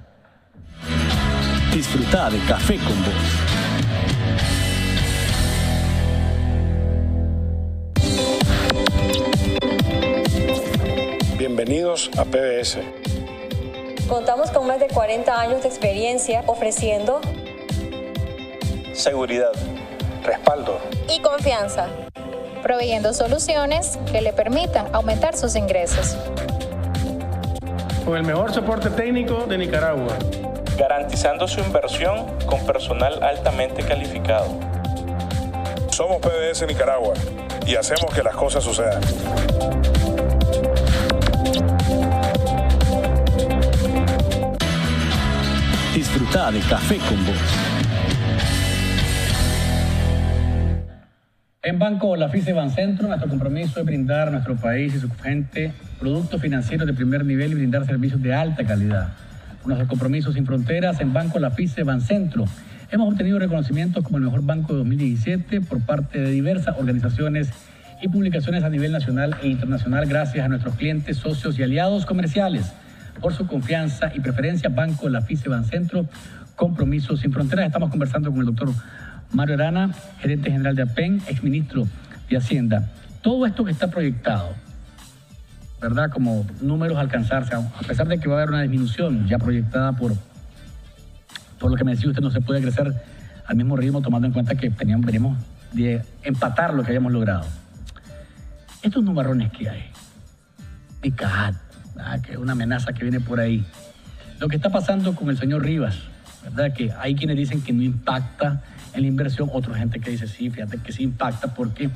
Disfruta de Café con Voz. Bienvenidos a PBS. Contamos con más de 40 años de experiencia ofreciendo seguridad, respaldo y confianza, proveyendo soluciones que le permitan aumentar sus ingresos. Con el mejor soporte técnico de Nicaragua, garantizando su inversión con personal altamente calificado. Somos PBS Nicaragua y hacemos que las cosas sucedan. Disfruta de Café con Voz. En Banco La FICE Bancentro, nuestro compromiso es brindar a nuestro país y su gente productos financieros de primer nivel y brindar servicios de alta calidad. Nuestro compromiso sin fronteras en Banco La FICE Bancentro. Hemos obtenido reconocimientos como el mejor banco de 2017 por parte de diversas organizaciones y publicaciones a nivel nacional e internacional gracias a nuestros clientes, socios y aliados comerciales. Por su confianza y preferencia, Banco La FICE Bancentro, compromiso sin fronteras. Estamos conversando con el doctor Mario Arana, gerente general de APEN, exministro de Hacienda. Todo esto que está proyectado, ¿verdad? Como números a alcanzarse, a pesar de que va a haber una disminución ya proyectada por lo que me decía usted, no se puede crecer al mismo ritmo, tomando en cuenta que venimos de empatar lo que habíamos logrado. Estos nubarrones que hay, ICAT, que es una amenaza que viene por ahí. Lo que está pasando con el señor Rivas, ¿verdad? Que hay quienes dicen que no impacta en la inversión, otra gente que dice sí, fíjate que sí impacta, porque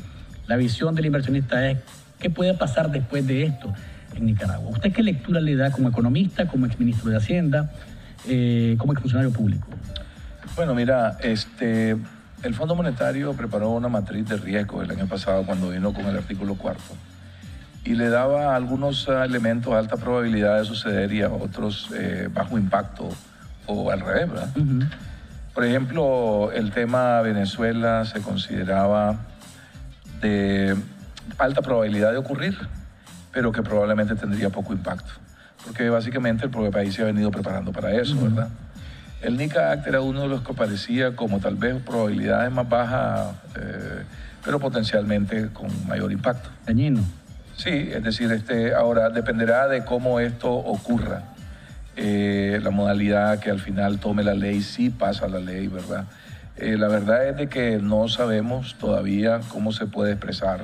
la visión del inversionista es qué puede pasar después de esto en Nicaragua. ¿Usted qué lectura le da como economista, como exministro de Hacienda, como exfuncionario público? Bueno, mira, el Fondo Monetario preparó una matriz de riesgo el año pasado cuando vino con el artículo 4º y le daba algunos elementos de alta probabilidad de suceder y a otros bajo impacto o al revés, ¿verdad? Uh-huh. Por ejemplo, el tema Venezuela se consideraba de alta probabilidad de ocurrir, pero que probablemente tendría poco impacto, porque básicamente el propio país se ha venido preparando para eso, uh-huh. ¿verdad? El NICA Act era uno de los que parecía como tal vez probabilidades más bajas, pero potencialmente con mayor impacto. Dañino. Sí, es decir, ahora dependerá de cómo esto ocurra. La modalidad que al final tome la ley, sí pasa la ley, ¿verdad? La verdad es de que no sabemos todavía cómo se puede expresar,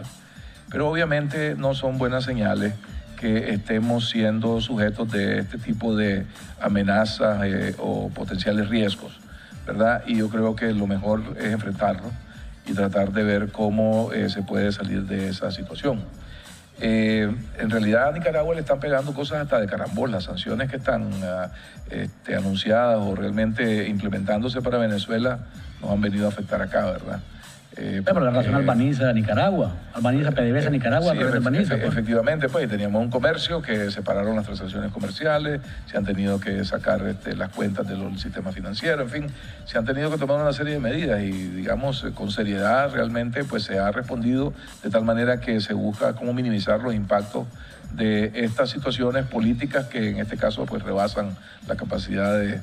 pero obviamente no son buenas señales que estemos siendo sujetos de este tipo de amenazas o potenciales riesgos, ¿verdad? Y yo creo que lo mejor es enfrentarlo y tratar de ver cómo se puede salir de esa situación. En realidad a Nicaragua le están pegando cosas hasta de carambola, las sanciones que están anunciadas o realmente implementándose para Venezuela nos han venido a afectar acá, ¿verdad? Pero la relación Albaniza-Nicaragua, Albaniza-PDVSA Nicaragua, sí, Albaniza. Efectivamente, pues teníamos un comercio que separaron las transacciones comerciales, se han tenido que sacar las cuentas del sistema financiero, en fin, se han tenido que tomar una serie de medidas y, digamos, con seriedad realmente pues se ha respondido de tal manera que se busca cómo minimizar los impactos de estas situaciones políticas que en este caso pues rebasan la capacidad de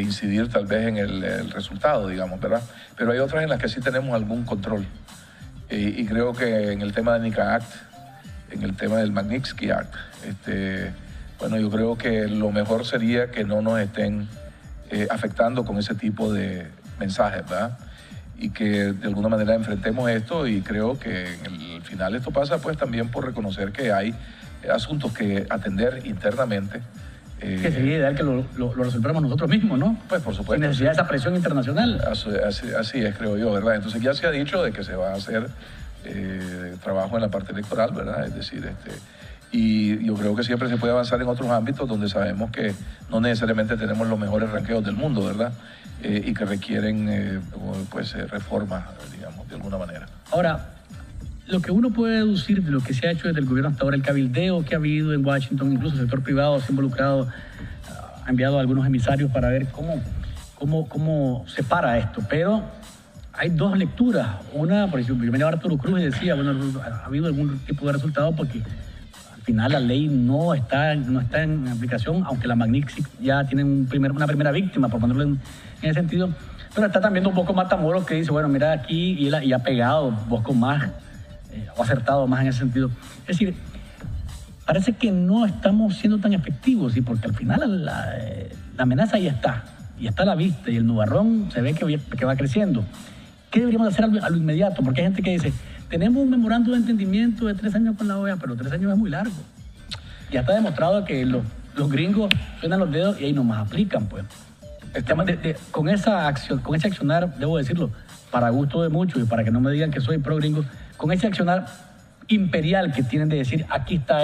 incidir tal vez en el resultado, digamos, ¿verdad? Pero hay otras en las que sí tenemos algún control. Y creo que en el tema de NICA Act, en el tema del Magnitsky Act, bueno, yo creo que lo mejor sería que no nos estén afectando con ese tipo de mensajes, ¿verdad? Y que de alguna manera enfrentemos esto, y creo que en el final esto pasa pues también por reconocer que hay asuntos que atender internamente. Que sería ideal que lo resolvamos nosotros mismos, ¿no? Pues por supuesto. Sin necesidad de esa presión internacional. Así es, creo yo, ¿verdad? Entonces ya se ha dicho de que se va a hacer trabajo en la parte electoral, ¿verdad? Es decir, y yo creo que siempre se puede avanzar en otros ámbitos donde sabemos que no necesariamente tenemos los mejores ranqueos del mundo, ¿verdad? Y que requieren reformas, digamos, de alguna manera. Ahora, lo que uno puede deducir de lo que se ha hecho desde el gobierno hasta ahora, el cabildeo que ha habido en Washington, incluso el sector privado se ha involucrado, ha enviado a algunos emisarios para ver cómo se para esto. Pero hay dos lecturas. Una, por ejemplo, venía Arturo Cruz y decía, bueno, ha habido algún tipo de resultado porque al final la ley no está en aplicación, aunque la Magnitsky ya tiene una primera víctima, por ponerlo en ese sentido. Pero está también un poco Matamoros que dice, bueno, mira aquí, y ha pegado un poco más, o acertado más en ese sentido. Es decir, parece que no estamos siendo tan efectivos, ¿sí? Porque al final la amenaza ya está, y está a la vista, y el nubarrón se ve que va creciendo. ¿Qué deberíamos hacer a lo inmediato? Porque hay gente que dice, tenemos un memorando de entendimiento de 3 años con la OEA, pero 3 años es muy largo. Ya está demostrado que los gringos suenan los dedos y ahí nomás aplican, pues. Con ese accionar, debo decirlo, para gusto de muchos y para que no me digan que soy pro gringo, con ese accionar imperial que tienen de decir, aquí está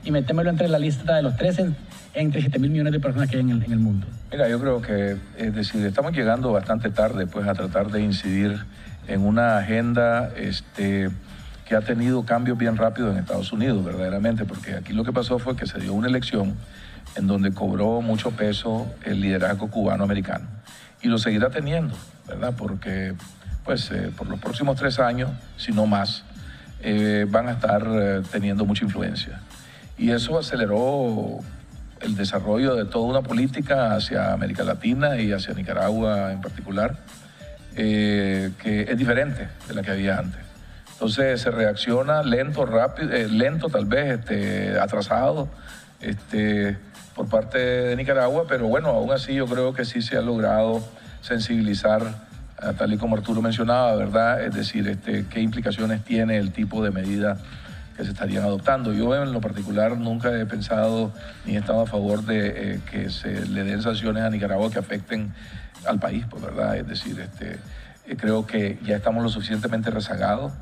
y metémelo entre la lista de los 13 entre 7.000 millones de personas que hay en el mundo. Mira, yo creo que, es decir, estamos llegando bastante tarde pues a tratar de incidir en una agenda que ha tenido cambios bien rápidos en Estados Unidos, verdaderamente, porque aquí lo que pasó fue que se dio una elección en donde cobró mucho peso el liderazgo cubano-americano, y lo seguirá teniendo, ¿verdad? Porque pues por los próximos 3 años, si no más, van a estar teniendo mucha influencia. Y eso aceleró el desarrollo de toda una política hacia América Latina y hacia Nicaragua en particular, que es diferente de la que había antes. Entonces se reacciona lento, rápido, lento tal vez, atrasado, por parte de Nicaragua, pero bueno, aún así yo creo que sí se ha logrado sensibilizar, tal y como Arturo mencionaba, ¿verdad? Es decir, qué implicaciones tiene el tipo de medidas que se estarían adoptando. Yo en lo particular nunca he pensado ni he estado a favor de que se le den sanciones a Nicaragua que afecten al país, pues, ¿verdad? Es decir, creo que ya estamos lo suficientemente rezagados.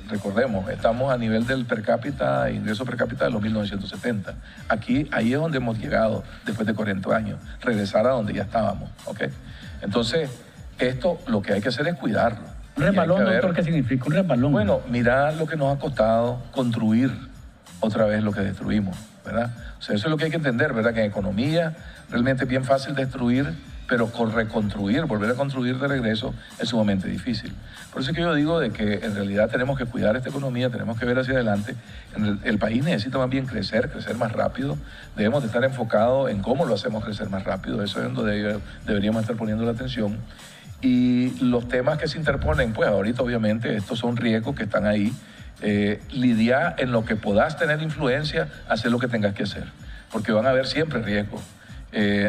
Recordemos, estamos a nivel del ingreso per cápita de los 1970. Ahí es donde hemos llegado después de 40 años, regresar a donde ya estábamos, ¿ok? Entonces, esto lo que hay que hacer es cuidarlo. ¿Un resbalón, doctor, qué significa un resbalón? Bueno, mirar lo que nos ha costado construir otra vez lo que destruimos, ¿verdad? O sea, eso es lo que hay que entender, ¿verdad? Que en economía realmente es bien fácil destruir, pero reconstruir, volver a construir de regreso es sumamente difícil. Por eso es que yo digo de que en realidad tenemos que cuidar esta economía, tenemos que ver hacia adelante. El país necesita más bien crecer más rápido. Debemos de estar enfocados en cómo lo hacemos crecer más rápido. Eso es donde deberíamos estar poniendo la atención. Y los temas que se interponen, pues ahorita obviamente estos son riesgos que están ahí. Lidiar en lo que puedas tener influencia, hacer lo que tengas que hacer, porque van a haber siempre riesgos.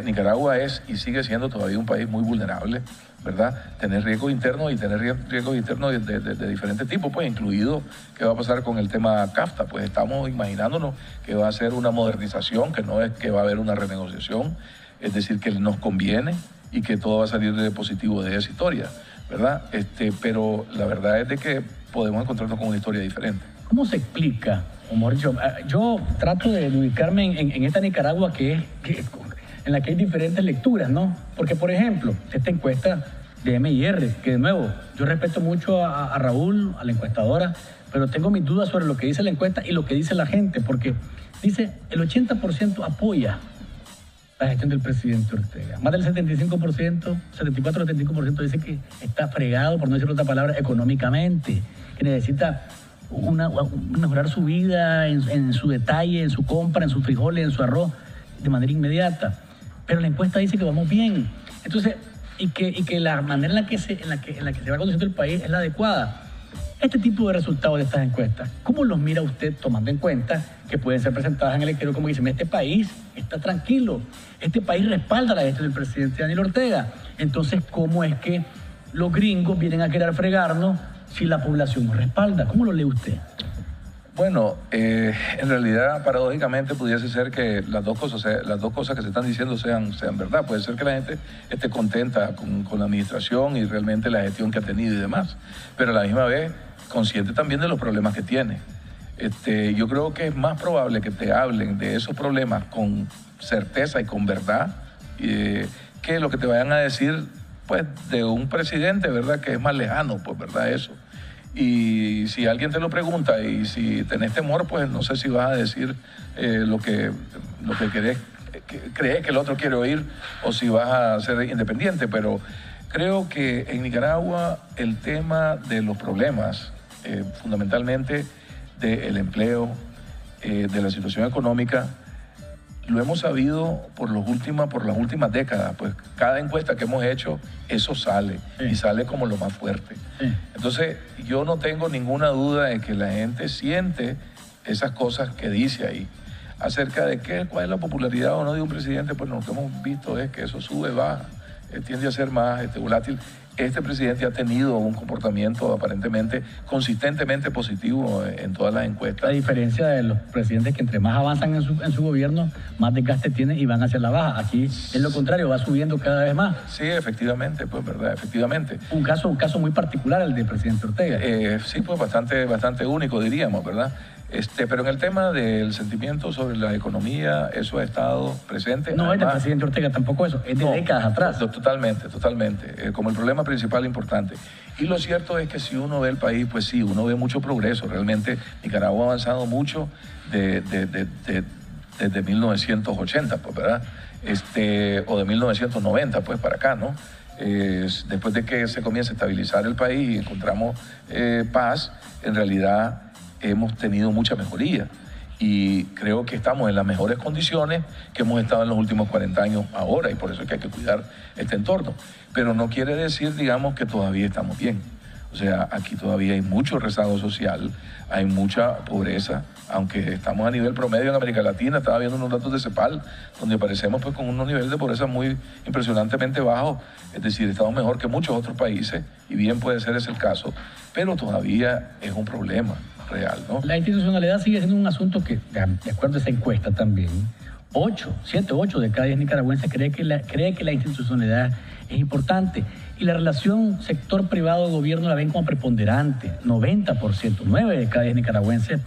Nicaragua es y sigue siendo todavía un país muy vulnerable, ¿verdad? Tener riesgos internos y tener riesgos internos de diferentes tipos, pues incluido qué va a pasar con el tema CAFTA. Pues estamos imaginándonos que va a ser una modernización, que no es que va a haber una renegociación, es decir, que nos conviene y que todo va a salir de positivo de esa historia, ¿verdad? Pero la verdad es de que podemos encontrarnos con una historia diferente. ¿Cómo se explica, Mauricio? Yo trato de ubicarme en esta Nicaragua en la que hay diferentes lecturas, ¿no? Porque, por ejemplo, esta encuesta de MIR, que de nuevo, yo respeto mucho a Raúl, a la encuestadora, pero tengo mis dudas sobre lo que dice la encuesta y lo que dice la gente, porque dice el 80% apoya la gestión del presidente Ortega. Más del 75%, 74-75% dice que está fregado, por no decir otra palabra, económicamente, que necesita mejorar su vida en su detalle, en su compra, en sus frijoles, en su arroz, de manera inmediata. Pero la encuesta dice que vamos bien. Entonces, y que la manera en la que se va conduciendo el país es la adecuada. Este tipo de resultados de estas encuestas, ¿cómo los mira usted tomando en cuenta que pueden ser presentadas en el exterior como dicen, este país está tranquilo, este país respalda la gestión del presidente Daniel Ortega? Entonces, ¿cómo es que los gringos vienen a querer fregarnos si la población nos respalda? ¿Cómo lo lee usted? Bueno, en realidad, paradójicamente, pudiese ser que las dos cosas que se están diciendo sean verdad. Puede ser que la gente esté contenta con la administración y realmente la gestión que ha tenido y demás, pero a la misma vez consciente también de los problemas que tiene. Yo creo que es más probable que te hablen de esos problemas con certeza y con verdad que lo que te vayan a decir, pues, de un presidente, ¿verdad?, que es más lejano, pues, ¿verdad?, eso. Y si alguien te lo pregunta y si tenés temor, pues no sé si vas a decir lo que crees que el otro quiere oír o si vas a ser independiente. Pero creo que en Nicaragua el tema de los problemas, fundamentalmente del empleo, de la situación económica, lo hemos sabido por las últimas décadas. Pues cada encuesta que hemos hecho, eso sale, y sale como lo más fuerte. Entonces, yo no tengo ninguna duda de que la gente siente esas cosas que dice ahí. Acerca de cuál es la popularidad o no de un presidente, pues lo que hemos visto es que eso sube, baja, tiende a ser más volátil. Este presidente ha tenido un comportamiento aparentemente consistentemente positivo en todas las encuestas. A diferencia de los presidentes que entre más avanzan en su gobierno, más desgaste tienen y van hacia la baja. Aquí es lo contrario, va subiendo cada vez más. Sí, efectivamente, pues verdad, efectivamente. Un caso muy particular el del presidente Ortega. Sí, pues bastante único, diríamos, ¿verdad? Pero en el tema del sentimiento sobre la economía, eso ha estado presente. No es del presidente Ortega tampoco eso, es de décadas atrás. Totalmente, como el problema principal importante. Y lo cierto es que si uno ve el país, pues sí, uno ve mucho progreso. Realmente Nicaragua ha avanzado mucho desde 1980, pues, ¿verdad? O de 1990, pues, para acá, ¿no? Después de que se comienza a estabilizar el país y encontramos paz, en realidad hemos tenido mucha mejoría y creo que estamos en las mejores condiciones que hemos estado en los últimos 40 años ahora, y por eso es que hay que cuidar este entorno. Pero no quiere decir, digamos, que todavía estamos bien. O sea, aquí todavía hay mucho rezago social, hay mucha pobreza, aunque estamos a nivel promedio en América Latina. Estaba viendo unos datos de CEPAL, donde aparecemos pues con unos niveles de pobreza muy impresionantemente bajos. Es decir, estamos mejor que muchos otros países, y bien puede ser ese el caso, pero todavía es un problema real, ¿no? La institucionalidad sigue siendo un asunto que, de acuerdo a esa encuesta también, 7 u 8 de cada 10 nicaragüenses cree que la institucionalidad es importante. Y la relación sector privado-gobierno la ven como preponderante. 90%, 9 de cada 10 nicaragüenses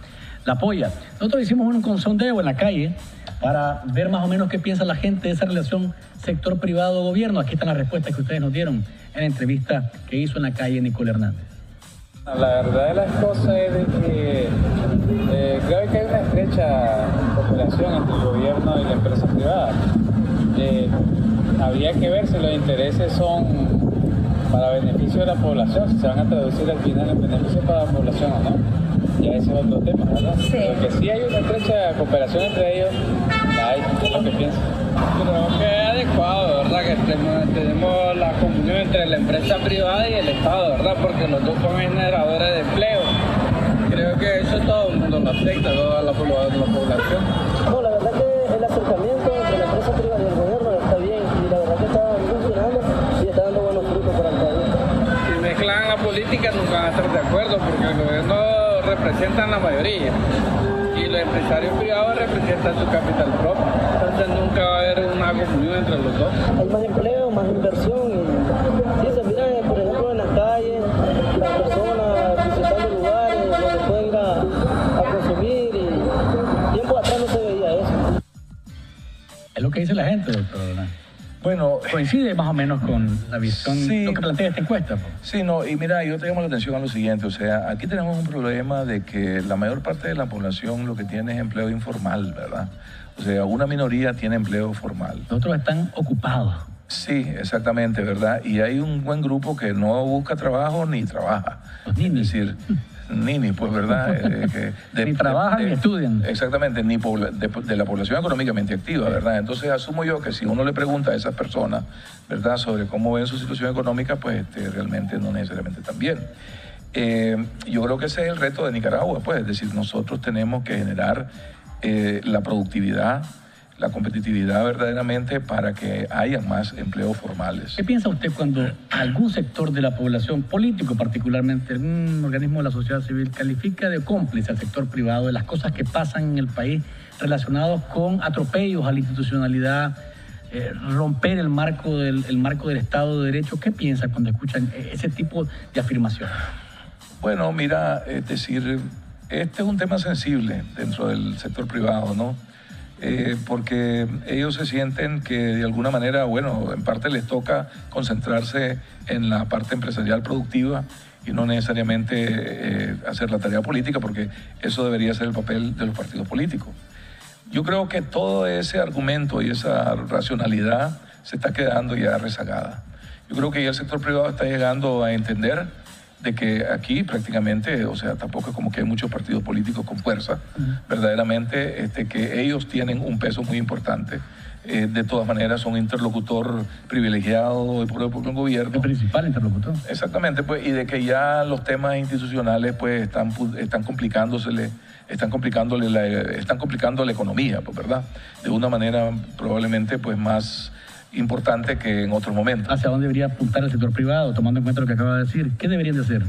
la apoya. Nosotros hicimos un sondeo en la calle para ver más o menos qué piensa la gente de esa relación sector privado-gobierno. Aquí están las respuestas que ustedes nos dieron en la entrevista que hizo en la calle Nicole Hernández. La verdad de las cosas es de que creo que hay una estrecha cooperación entre el gobierno y la empresa privada. Habría que ver si los intereses son para beneficio de la población, si se van a traducir al final en beneficio para la población o no. Ya ese es otro tema, ¿verdad? Sí. Lo que sí hay una estrecha cooperación entre ellos, ¿qué es lo que piensan? Creo que es adecuado, ¿verdad? Que tenemos la comunión entre la empresa privada y el Estado, ¿verdad? Porque los dos son generadores de empleo. Creo que eso todo el mundo lo afecta, toda la población. No, la verdad que el acercamiento entre la empresa privada y el gobierno está bien, y la verdad que está funcionando y está dando buenos frutos para el país. Si mezclan la política nunca van a estar de acuerdo, porque el gobierno representa la mayoría y los empresarios privados representan su capital propio. Entonces nunca va a haber una comunión entre los dos. Hay más empleo, más inversión, y sí, se mira, por ejemplo, en las calles, las personas visitando lugares donde pueden ir a consumir, y tiempo atrás no se veía eso. Es lo que dice la gente, doctor. Bueno, coincide más o menos con la visión, sí, lo que plantea esta encuesta. Sí, no, y mira, yo te llamo la atención a lo siguiente, o sea, aquí tenemos un problema de que la mayor parte de la población lo que tiene es empleo informal, ¿verdad? O sea, una minoría tiene empleo formal. Los otros están ocupados. Sí, exactamente, ¿verdad? Y hay un buen grupo que no busca trabajo ni trabaja. Los ninis. Es decir, ninis, pues, ¿verdad? Ni trabajan ni estudian. Exactamente, ni de la población económicamente activa, ¿verdad? Entonces asumo yo que si uno le pregunta a esas personas, ¿verdad?, sobre cómo ven su situación económica, pues realmente no necesariamente tan bien. Yo creo que ese es el reto de Nicaragua, pues, es decir, nosotros tenemos que generar la productividad, la competitividad verdaderamente para que haya más empleos formales. ¿Qué piensa usted cuando algún sector de la población, político particularmente, algún organismo de la sociedad civil, califica de cómplice al sector privado de las cosas que pasan en el país relacionados con atropellos a la institucionalidad, romper el marco del Estado de Derecho? ¿Qué piensa cuando escuchan ese tipo de afirmaciones? Bueno, mira, es decir, este es un tema sensible dentro del sector privado, ¿no? Porque ellos se sienten que de alguna manera, bueno, en parte les toca concentrarse en la parte empresarial productiva y no necesariamente hacer la tarea política, porque eso debería ser el papel de los partidos políticos. Yo creo que todo ese argumento y esa racionalidad se está quedando ya rezagada. Yo creo que ya el sector privado está llegando a entender de que aquí prácticamente, o sea, tampoco es como que hay muchos partidos políticos con fuerza, verdaderamente que ellos tienen un peso muy importante. De todas maneras son interlocutor privilegiado por el gobierno. El principal interlocutor. Exactamente, pues, y de que ya los temas institucionales pues están complicando la economía, pues, ¿verdad? De una manera probablemente pues más importante que en otros momentos. ¿Hacia dónde debería apuntar el sector privado, tomando en cuenta lo que acaba de decir? ¿Qué deberían de hacer?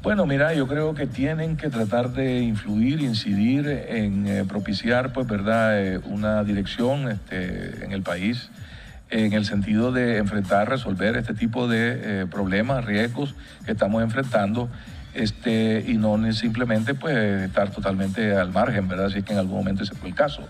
Bueno, mira, yo creo que tienen que tratar de influir, incidir en propiciar, pues, ¿verdad?, una dirección en el país, en el sentido de enfrentar, resolver este tipo de problemas, riesgos que estamos enfrentando, y no simplemente, pues, estar totalmente al margen, ¿verdad?, si es que en algún momento ese fue el caso.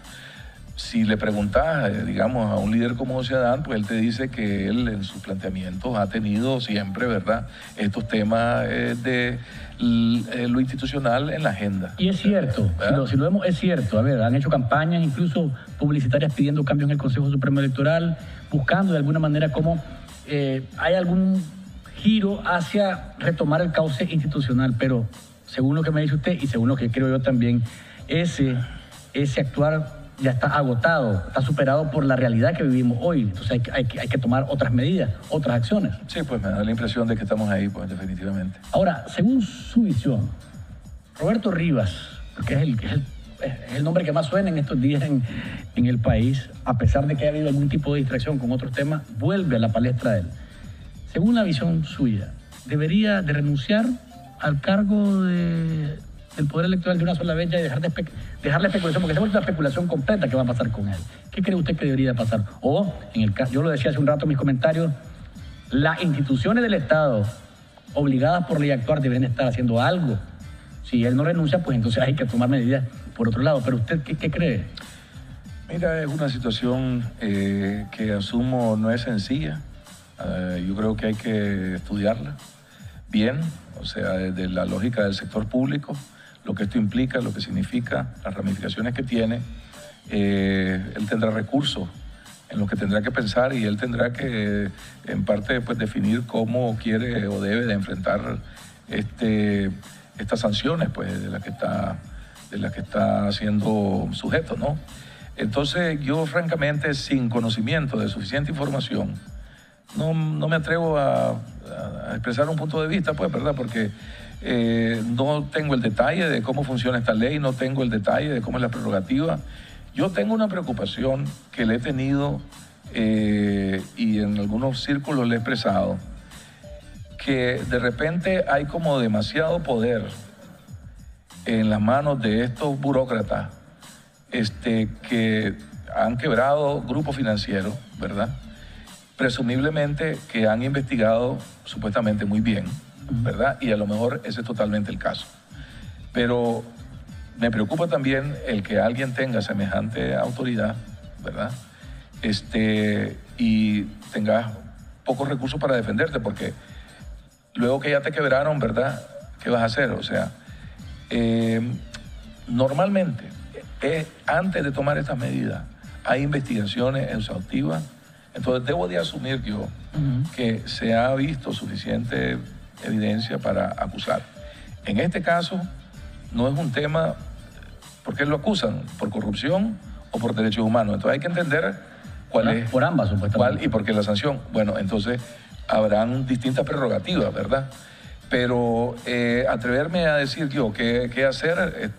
Si le preguntas, digamos, a un líder como José Adán, pues él te dice que él en sus planteamientos ha tenido siempre, ¿verdad?, estos temas de lo institucional en la agenda. Y es cierto, si lo vemos, es cierto. A ver, han hecho campañas incluso publicitarias pidiendo cambios en el Consejo Supremo Electoral, buscando de alguna manera cómo hay algún giro hacia retomar el cauce institucional, pero según lo que me dice usted y según lo que creo yo también, ese actuar ya está agotado, está superado por la realidad que vivimos hoy. Entonces hay que tomar otras medidas, otras acciones. Sí, pues me da la impresión de que estamos ahí, pues, definitivamente. Ahora, según su visión, Roberto Rivas, que es el nombre que más suena en estos días en el país, a pesar de que ha habido algún tipo de distracción con otros temas, vuelve a la palestra de él. Según la visión suya, ¿debería de renunciar al cargo del poder electoral de una sola vez ya y dejar la especulación, porque se ha vuelto una especulación completa que va a pasar con él? ¿Qué cree usted que debería pasar? O, en el caso, yo lo decía hace un rato en mis comentarios, las instituciones del Estado, obligadas por ley a actuar, deberían estar haciendo algo. Si él no renuncia, pues entonces hay que tomar medidas por otro lado. Pero usted, ¿qué cree? Mira, es una situación que asumo no es sencilla. Yo creo que hay que estudiarla bien, o sea, desde la lógica del sector público, lo que esto implica, lo que significa, las ramificaciones que tiene. Él tendrá recursos en los que tendrá que pensar y él tendrá que, en parte, pues, definir cómo quiere o debe de enfrentar estas sanciones, pues, de las que está siendo sujeto, ¿no? Entonces, yo, francamente, sin conocimiento de suficiente información, no me atrevo a expresar un punto de vista, pues, ¿verdad? Porque no tengo el detalle de cómo funciona esta ley, no tengo el detalle de cómo es la prerrogativa. Yo tengo una preocupación que le he tenido y en algunos círculos le he expresado, que de repente hay como demasiado poder en las manos de estos burócratas que han quebrado grupos financieros, ¿verdad? Presumiblemente que han investigado supuestamente muy bien, ¿verdad? Y a lo mejor ese es totalmente el caso. Pero me preocupa también el que alguien tenga semejante autoridad, ¿verdad? y tengas pocos recursos para defenderte, porque luego que ya te quebraron, ¿verdad? ¿Qué vas a hacer? O sea, normalmente, antes de tomar estas medidas, hay investigaciones exhaustivas. Entonces, debo de asumir yo que se ha visto suficiente evidencia para acusar. En este caso, no es un tema, ¿por qué lo acusan? ¿Por corrupción o por derechos humanos? Entonces, hay que entender cuál es. Por ambas, supuestamente. ¿Cuál y por qué la sanción? Bueno, entonces, habrán distintas prerrogativas, ¿verdad? Pero atreverme a decir yo qué hacer,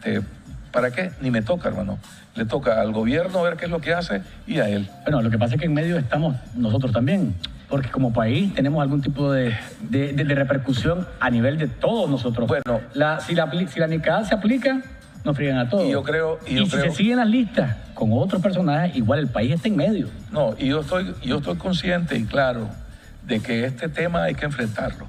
¿para qué? Ni me toca, hermano. Le toca al gobierno ver qué es lo que hace y a él. Bueno, lo que pasa es que en medio estamos nosotros también, porque como país tenemos algún tipo de repercusión a nivel de todos nosotros. Bueno, si la NICAD se aplica, nos friegan a todos. Y yo creo... si se siguen las listas con otros personajes, igual el país está en medio. No, y yo estoy consciente y claro de que este tema hay que enfrentarlo,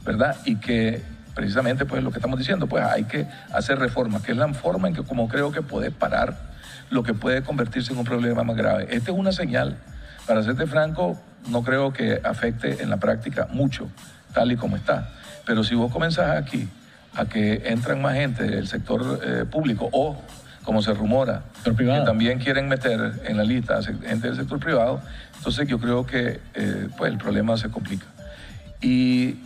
¿verdad? Y que precisamente pues lo que estamos diciendo, pues hay que hacer reformas, que es la forma en que como creo que puede parar lo que puede convertirse en un problema más grave. Esta es una señal, para serte franco, no creo que afecte en la práctica mucho, tal y como está. Pero si vos comenzás aquí a que entran más gente del sector público o, como se rumora, que también quieren meter en la lista gente del sector privado, entonces yo creo que pues el problema se complica. Y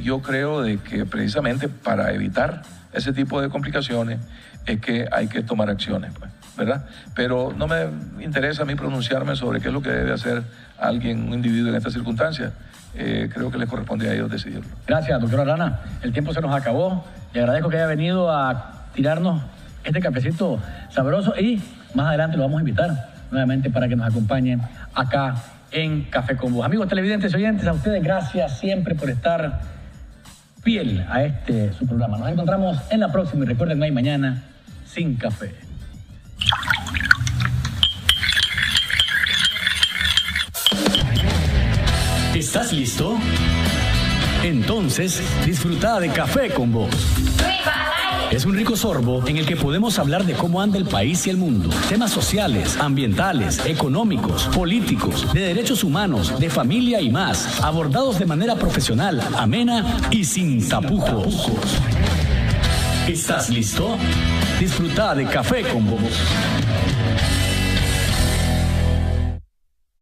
yo creo de que precisamente para evitar ese tipo de complicaciones es que hay que tomar acciones, pues, ¿verdad? Pero no me interesa a mí pronunciarme sobre qué es lo que debe hacer alguien, un individuo en estas circunstancias. Creo que les corresponde a ellos decidirlo. Gracias, doctora Arana. El tiempo se nos acabó. Le agradezco que haya venido a tirarnos este cafecito sabroso y más adelante lo vamos a invitar nuevamente para que nos acompañen acá en Café con Vos. Amigos televidentes y oyentes, a ustedes gracias siempre por estar fiel a su programa. Nos encontramos en la próxima y recuerden, no hay mañana sin café. ¿Estás listo? Entonces, disfruta de Café con Vos. Es un rico sorbo en el que podemos hablar de cómo anda el país y el mundo. Temas sociales, ambientales, económicos, políticos, de derechos humanos, de familia y más. Abordados de manera profesional, amena y sin tapujos. ¿Estás listo? Disfruta de Café con Vos.